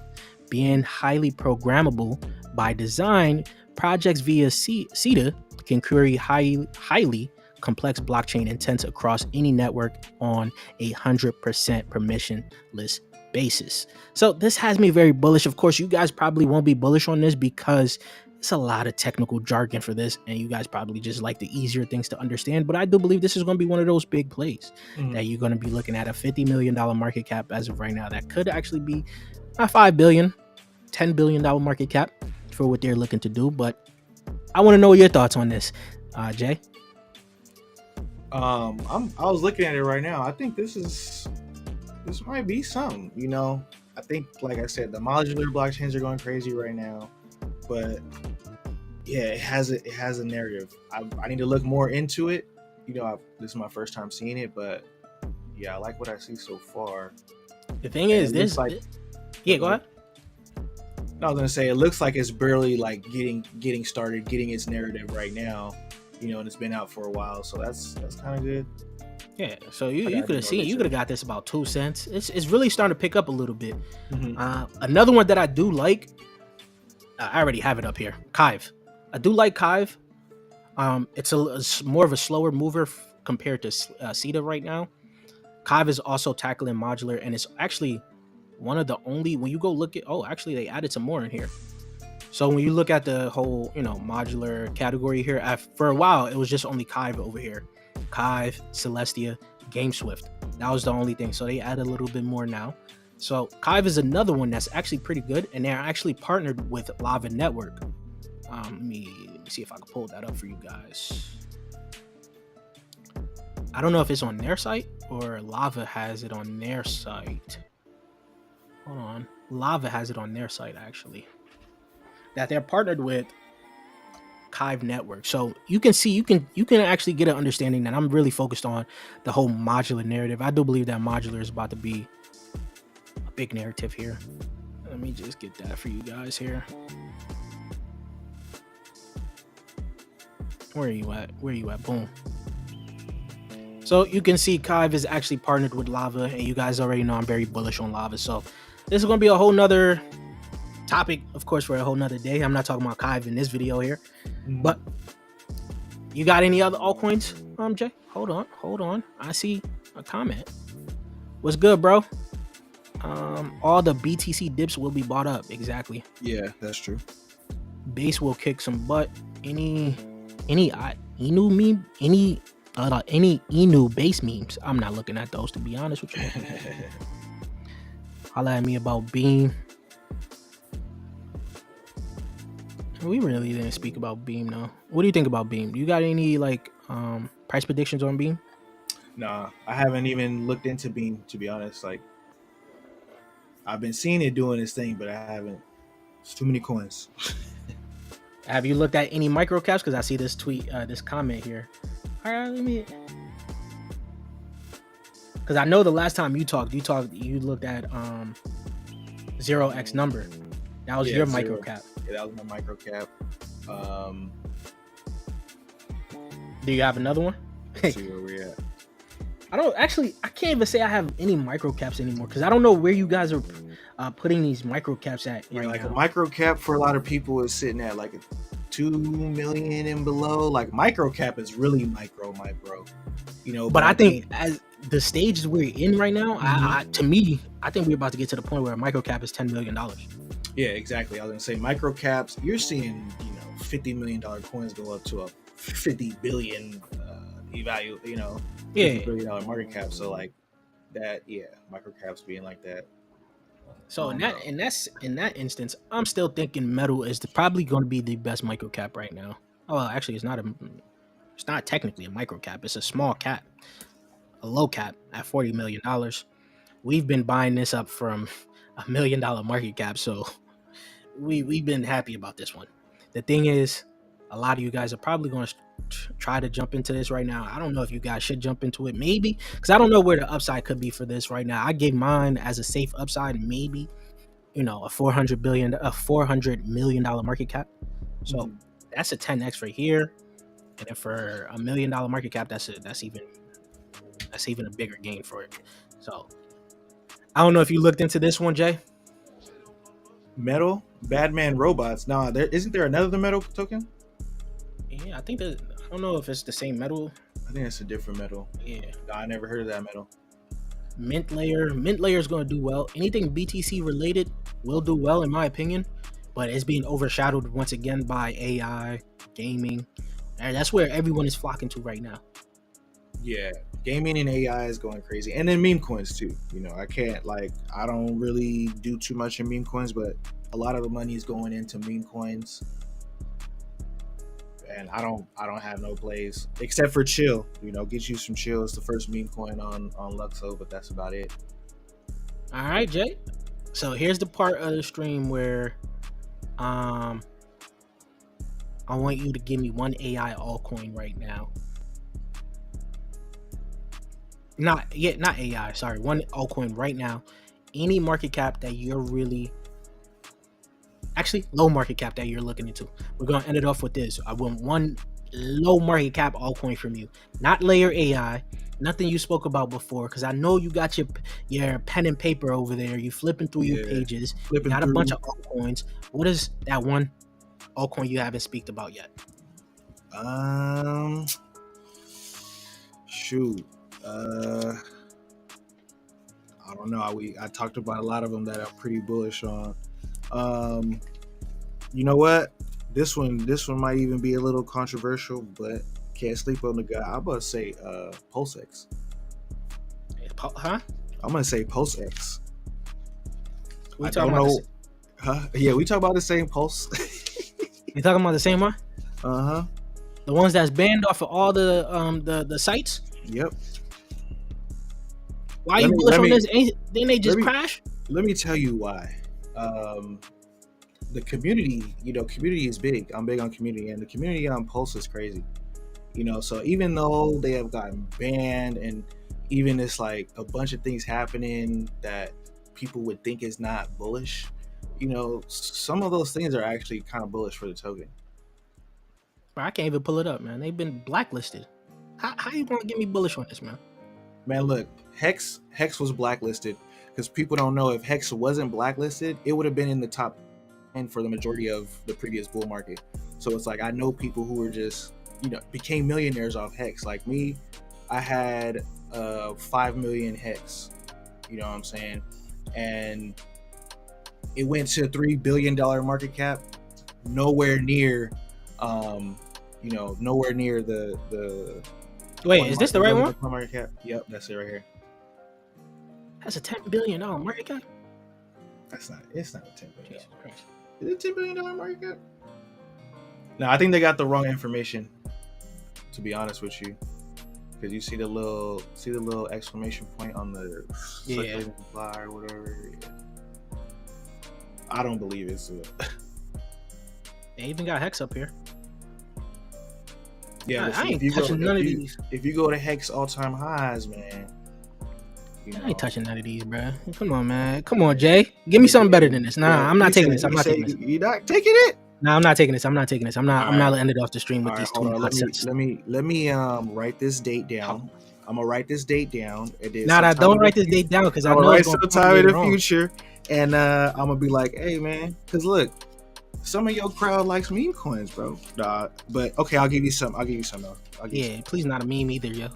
Being highly programmable by design, projects via CETA can query highly complex blockchain intents across any network on 100% permissionless basis. So this has me very bullish. Of course, you guys probably won't be bullish on this because it's a lot of technical jargon for this, and you guys probably just like the easier things to understand. But I do believe this is going to be one of those big plays that you're going to be looking at a $50 million market cap as of right now. That could actually be not $5 billion, $10 billion market cap for what they're looking to do. But I want to know your thoughts on this, Jay. I was looking at it right now. I think this might be something. You know, I think, like I said, the modular blockchains are going crazy right now, but yeah, it has a narrative. I need to look more into it. You know, this is my first time seeing it, but yeah, I like what I see so far. The thing is, this like, yeah, go ahead. I was gonna say it looks like it's barely like getting started, getting its narrative right now. You know, and it's been out for a while, so that's kind of good. Yeah, so you could have seen, you could have got this about 2 cents. It's really starting to pick up a little bit. Another one that I do like, I already have it up here, Kive. I do like Kive. It's more of a slower mover compared to CETA right now. Kive is also tackling modular, and it's actually one of the only, when you go look at, actually they added some more in here. So when you look at the whole, modular category here, for a while, it was just only Kive over here. Kive, Celestia, GameSwift. That was the only thing. So they added a little bit more now. So Kive is another one that's actually pretty good, and they're actually partnered with Lava Network. Let me see if I can pull that up for you guys. I don't know if it's on their site or Lava has it on their site. Hold on. Lava has it on their site, actually. That they're partnered with Kive Network. So you can see, you can actually get an understanding that I'm really focused on the whole modular narrative. I do believe that modular is about to be a big narrative here. Let me just get that for you guys here. Where are you at? Boom. So you can see Kive is actually partnered with Lava, and you guys already know I'm very bullish on Lava. So this is going to be a whole nother topic, of course, for a whole nother day. I'm not talking about Kive in this video here, but you got any other altcoins, Jay? Hold on. I see a comment. What's good, bro? All the BTC dips will be bought up. Exactly. Yeah, that's true. Base will kick some butt. Any Inu meme? Any Inu base memes? I'm not looking at those, to be honest with you. Holla at me about Beam. We really didn't speak about Beam, though. What do you think about Beam? You got any price predictions on Beam? Nah, I haven't even looked into Beam, to be honest. Like, I've been seeing it doing its thing, but I haven't. It's too many coins. Have you looked at any micro caps? Because I see this tweet, this comment here. All right, let me. Because I know the last time you looked at 0x number. That was your micro cap. Yeah, that was my micro cap. Do you have another one? Let's see where we at. I can't even say I have any micro caps anymore because I don't know where you guys are putting these micro caps at. Yeah, like now. A micro cap for a lot of people is sitting at like 2 million and below. Like micro cap is really micro. But I think as the stages we're in right now, I think we're about to get to the point where a micro cap is $10 million. Yeah, exactly. I was gonna say micro caps. You're seeing, $50 million coins go up to a 50 billion $50 billion market cap. So like that, micro caps being like that. So in that instance, I'm still thinking metal is probably going to be the best micro cap right now. Oh, well, actually, it's not technically a micro cap. It's a small cap, a low cap at $40 million. We've been buying this up from $1 million market cap, so we've been happy about this one. The thing is, a lot of you guys are probably going to try to jump into this right now. I don't know if you guys should jump into it, maybe, because I don't know where the upside could be for this right now. I gave mine as a safe upside, maybe, a $400 million market cap. So That's a 10x right here. And then for $1 million market cap, that's even a bigger gain for it. So I don't know if you looked into this one, Jay. Metal, Badman Robots. Nah, isn't there another metal token? Yeah, I think that, I don't know if it's the same metal. I think it's a different metal. Yeah. Nah, I never heard of that metal. Mint layer is going to do well. Anything BTC related will do well, in my opinion, but it's being overshadowed once again by AI, gaming, and that's where everyone is flocking to right now. Yeah, gaming and AI is going crazy, and then meme coins too. You know, I don't really do too much in meme coins, but a lot of the money is going into meme coins, and I don't have no plays except for chill. You know, get you some chill. It's the first meme coin on Luxo, but that's about it. All right, Jay. So here's the part of the stream where I want you to give me one AI altcoin right now. Not AI, sorry. One altcoin right now. Any market cap that you're really, actually low market cap that you're looking into. We're going to end it off with this. I want one low market cap altcoin from you. Not layer AI. Nothing you spoke about before, because I know you got your pen and paper over there. You flipping through your pages. You got a bunch of altcoins. What is that one altcoin you haven't speaked about yet? Shoot. I don't know. I talked about a lot of them that I'm pretty bullish on. You know what? This one might even be a little controversial, but can't sleep on the guy. I'm gonna say PulseX. Huh? I'm gonna say PulseX. We talking about huh? Yeah, we talk about the same Pulse. You talking about the same one? Uh-huh. The ones that's banned off of all the sites? Yep. Why are you bullish on this? Didn't they just crash? Let me tell you why. The community, community is big. I'm big on community, and the community on Pulse is crazy. So even though they have gotten banned, and even it's like a bunch of things happening that people would think is not bullish, some of those things are actually kind of bullish for the token. Bro, I can't even pull it up, man. They've been blacklisted. How you gonna get me bullish on this, man? Man, look, Hex was blacklisted because people don't know, if Hex wasn't blacklisted, it would have been in the top 10 for the majority of the previous bull market. So it's like, I know people who were just, became millionaires off Hex. Like me, I had 5 million Hex, you know what I'm saying? And it went to $3 billion market cap, nowhere near, nowhere near the Wait, is this the right one? Market cap. Yep, that's it right here. That's a $10 billion market cap? It's not a $10 billion. Jesus Christ. Is it $10 billion market cap? No, I think they got the wrong information, to be honest with you. Because you see the little exclamation point on the circulating supply or whatever. I don't believe it's They even got Hex up here. Yeah, I ain't touching none of these. If you go to Hex all-time highs, man. I ain't touching none of these, bro. Come on, man. Come on, Jay. Give me something better than this. Nah, I'm not taking this. I'm not taking this. You're not taking it? Nah, I'm not taking this. I'm not ending off the stream with these two nonsense. Let me write this date down. I'm gonna write this date down. Don't write this date down, because I know it's going to sometime in the future, and I'm gonna be like, hey, man, because look, some of your crowd likes meme coins, bro. But okay, I'll give you some. Else. Please not a meme either, yo.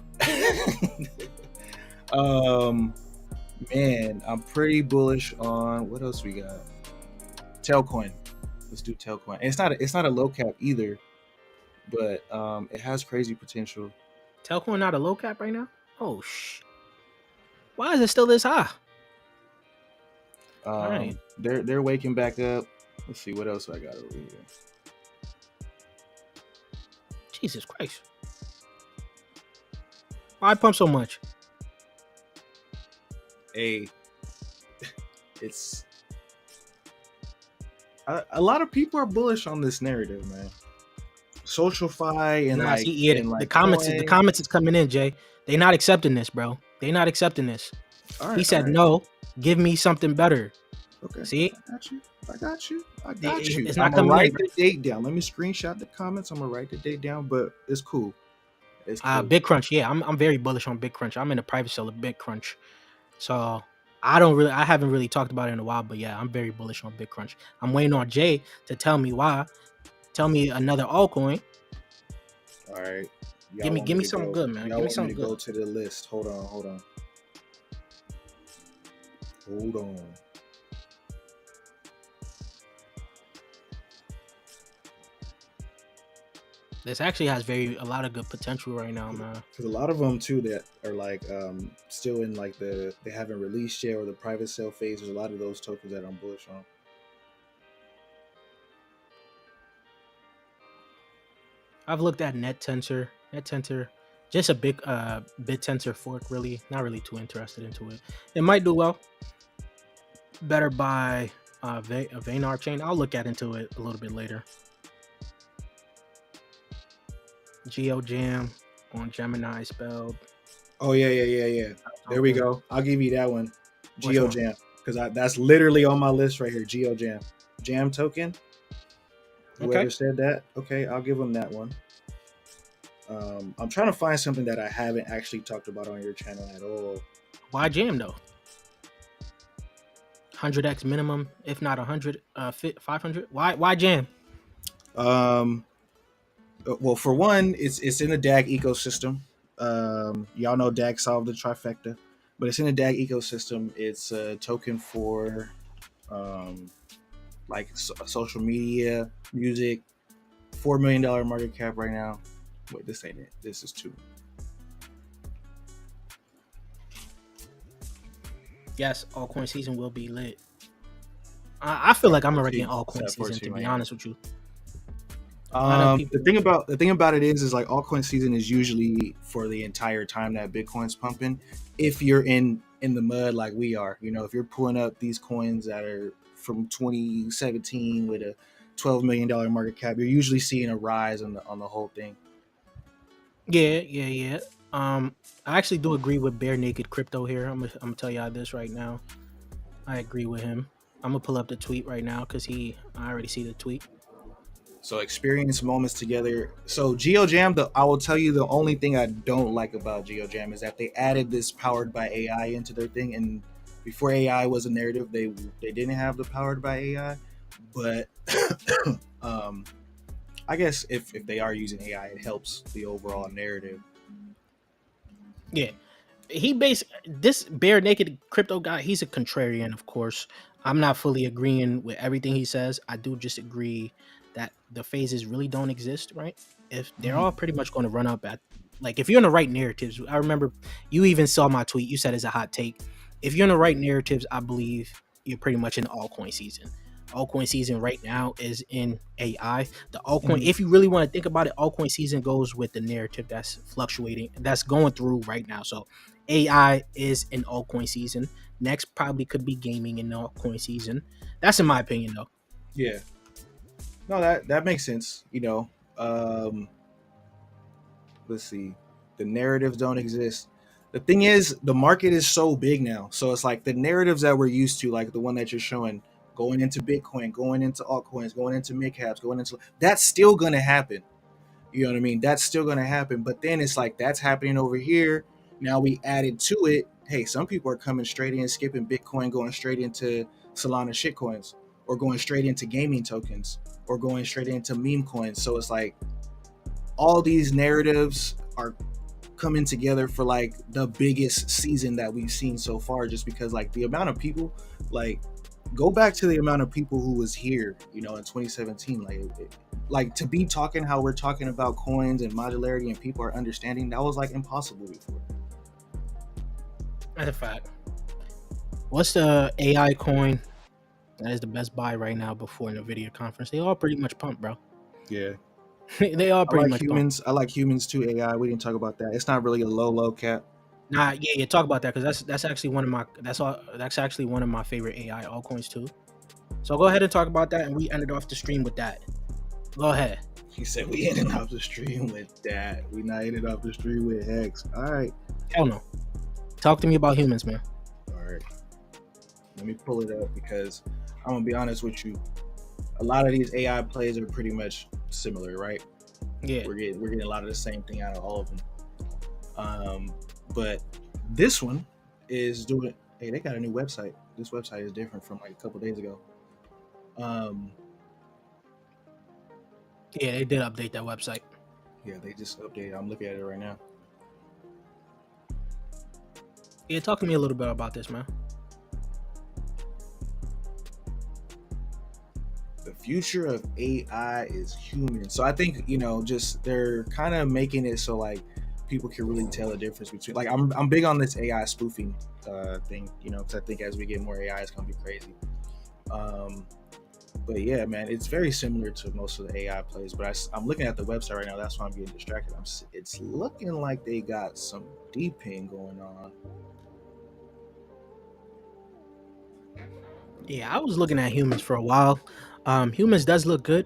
Man, I'm pretty bullish on, what else we got? Tailcoin. Let's do Tailcoin. And it's not a low cap either, but it has crazy potential. Tailcoin not a low cap right now? Oh why is it still this high? Right. They're waking back up. Let's see what else I got over here. Jesus Christ. Why pump so much? Hey, it's a lot of people are bullish on this narrative, man. SocialFi and the comments is coming in, Jay. They not accepting this, bro. They not accepting this. He said no. Give me something better. Okay. See, I got you. I got you. I got you. it's I'm not gonna coming in. write the date down. Let me screenshot the comments. I'm gonna write the date down, but it's cool. It's cool. Big Crunch, yeah, I'm very bullish on Big Crunch. I'm in the private sale of Big Crunch, so I haven't really talked about it in a while, but yeah, I'm very bullish on Big Crunch. I'm waiting on Jay to tell me why. Tell me another altcoin. All right. Give Y'all want me me to something go? good, man. Y'all Give me want me to something go good. to the list? Hold on. Hold on. This actually has a lot of good potential right now, man. Because a lot of them too that are like still in like they haven't released yet or the private sale phase. There's a lot of those tokens that I'm bullish on. I've looked at NetTensor, just a big BitTensor fork. Really, not really too interested into it. It might do well. Better buy a Vayner chain. I'll look into it a little bit later. GeoJam on Gemini spelled. Oh yeah. There we go. I'll give you that one. Which one? GeoJam, because that's literally on my list right here. GeoJam, Jam token. Whoever Okay. said that, okay, I'll give them that one. I'm trying to find something that I haven't actually talked about on your channel at all. Why Jam though? 100x minimum, if not 100, 500. Why Jam? Well, for one, it's in the DAG ecosystem. Y'all know DAG solved the trifecta, but it's in the DAG ecosystem. It's a token for like social media, music. $4 million market cap right now. Wait, this ain't it. This is 2. Yes, altcoin season will be lit. I feel like I'm already in altcoin season, to be honest with you. The thing about it is like altcoin season is usually for the entire time that Bitcoin's pumping. If you're in the mud like we are, if you're pulling up these coins that are from 2017 with a $12 million market cap, you're usually seeing a rise on the whole thing. Yeah. I actually do agree with Bare Naked Crypto here. I'm gonna tell y'all this right now. I agree with him. I'm gonna pull up the tweet right now because I already see the tweet. So experience moments together. So GeoJam, I will tell you the only thing I don't like about GeoJam is that they added this powered by AI into their thing, and before AI was a narrative, they didn't have the powered by AI. But I guess if they are using AI, it helps the overall narrative. Yeah, this Bare Naked Crypto guy. He's a contrarian, of course. I'm not fully agreeing with everything he says. I do just agree that the phases really don't exist, right? If they're all pretty much going to run up at, like, if you're in the right narratives. I remember you even saw my tweet. You said it's a hot take. If you're in the right narratives, I believe you're pretty much in altcoin season. Altcoin season right now is in AI. The altcoin, if you really want to think about it, altcoin season goes with the narrative that's fluctuating, that's going through right now. So AI is in altcoin season. Next probably could be gaming in the altcoin season. That's in my opinion, though. Yeah. No, that makes sense. Let's see. The narratives don't exist. The thing is, the market is so big now. So it's like the narratives that we're used to, like the one that you're showing, going into Bitcoin, going into altcoins, going into mid caps, going into, that's still gonna happen. You know what I mean? That's still gonna happen. But then it's like that's happening over here. Now we added to it. Hey, some people are coming straight in, skipping Bitcoin, going straight into Solana shitcoins, or going straight into gaming tokens, or going straight into meme coins. So it's like all these narratives are coming together for like the biggest season that we've seen so far, just because like the amount of people, like, go back to the amount of people who was here in 2017, like to be talking how we're talking about coins and modularity and people are understanding, that was like impossible before. That's a fact. What's the AI coin that is the best buy right now before an NVIDIA conference? They all pretty much pump, bro. Yeah. They all pretty much humans. pump. I like humans too. AI. We didn't talk about that. It's not really a low cap. Nah, yeah, talk about that because that's actually one of my actually one of my favorite AI altcoins too. So go ahead and talk about that, and we ended off the stream with that. Go ahead. He said we ended off the stream with that. We not ended off the stream with Hex. All right. Hell no. Talk to me about humans, man. All right. Let me pull it up because I'm gonna be honest with you. A lot of these AI plays are pretty much similar, right? Yeah. We're getting a lot of the same thing out of all of them. But this one is doing. Hey, they got a new website. This website is different from like a couple days ago. Um, Yeah, they did update that website. yeah, they just updated. I'm looking at it right now. Yeah, talk to me a little bit about this, man. The future of AI is human. So I think just they're kind of making it so like people can really tell the difference between. Like I'm big on this AI spoofing thing, because I think as we get more AI, it's gonna be crazy. Um, but yeah, man, it's very similar to most of the AI plays. But I'm looking at the website right now. That's why I'm getting distracted. It's looking like they got some deeping going on. Yeah, I was looking at humans for a while. Humans does look good.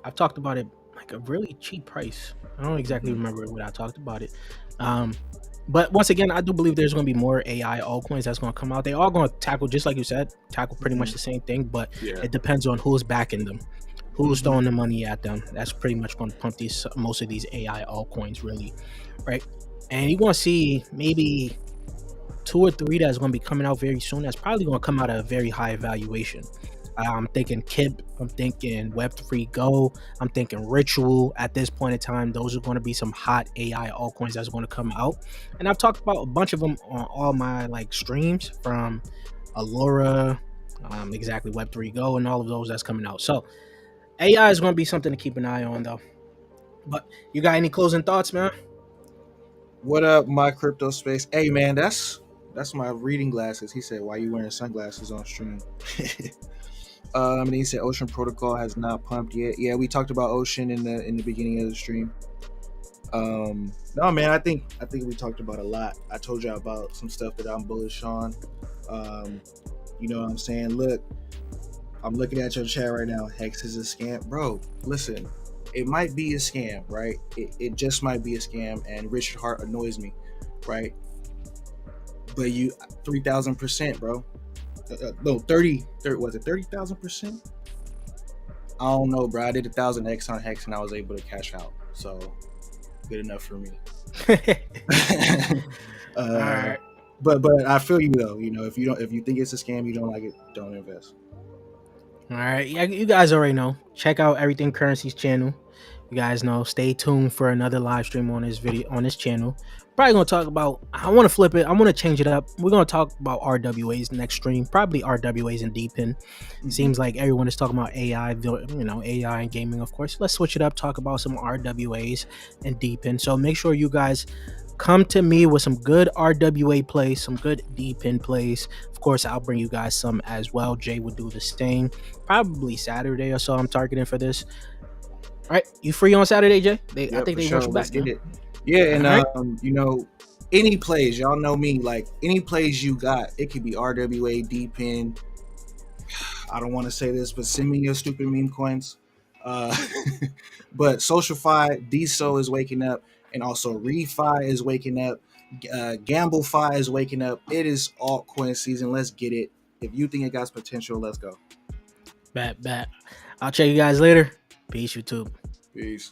I've talked about it like a really cheap price. I don't exactly Mhm. remember when I talked about it. Um, but once again, I do believe there's going to be more AI altcoins that's going to come out. They are going to tackle, just like you said, tackle pretty much Mhm. the same thing, but Yeah. it depends on who's backing them, who's Mhm. throwing the money at them. That's pretty much going to pump these most of these AI altcoins, really, right? And you're going to see maybe 2 or 3 that's going to be coming out very soon. That's probably going to come out at a very high valuation. I'm thinking Kip. I'm thinking Web3 Go. I'm thinking Ritual. At this point in time, those are going to be some hot AI altcoins that's going to come out. And I've talked about a bunch of them on all my like streams from Allura, exactly Web3 Go, and all of those that's coming out. So AI is going to be something to keep an eye on, though. But you got any closing thoughts, man? What up, my crypto space? Hey, man, that's my reading glasses. He said, "Why you wearing sunglasses on stream?" And he said, "Ocean Protocol has not pumped yet." Yeah, we talked about Ocean in the beginning of the stream. No, man, I think we talked about a lot. I told you about some stuff that I'm bullish on. Um, you know what I'm saying? Look, I'm looking at your chat right now. Hex is a scam, bro. Listen, it might be a scam, right? It just might be a scam, and Richard Hart annoys me, right? But you 3,000%, bro. No, 30 was it 30,000%? I don't know, bro. I did 1,000x on Hex and I was able to cash out. So good enough for me. All uh, right. but I feel you though. If you think it's a scam, you don't like it, don't invest. All right, yeah, you guys already know. Check out Everything Currency's channel. You guys know. Stay tuned for another live stream on this video on this channel. Probably gonna talk about. I want to flip it. I want to change it up. We're gonna talk about RWAs next stream. Probably RWAs and Deepin. Mm-hmm. Seems like everyone is talking about AI. AI and gaming, of course. Let's switch it up. Talk about some RWAs and Deepin. So make sure you guys come to me with some good RWA plays, some good Deepin plays. Of course, I'll bring you guys some as well. Jay would do the same. Probably Saturday or so. I'm targeting for this. All right, you free on Saturday, Jay? I Yep, think for they want sure. you Let's back, get man. it. Yeah, All and right. any plays, y'all know me. Like any plays you got, it could be RWA, Dpin. I don't want to say this, but send me your stupid meme coins. Uh, but SocialFi, DSO is waking up, and also ReFi is waking up. GambleFi is waking up. It is altcoin season. Let's get it. If you think it got potential, let's go. Bet. I'll check you guys later. Peace, YouTube. Peace.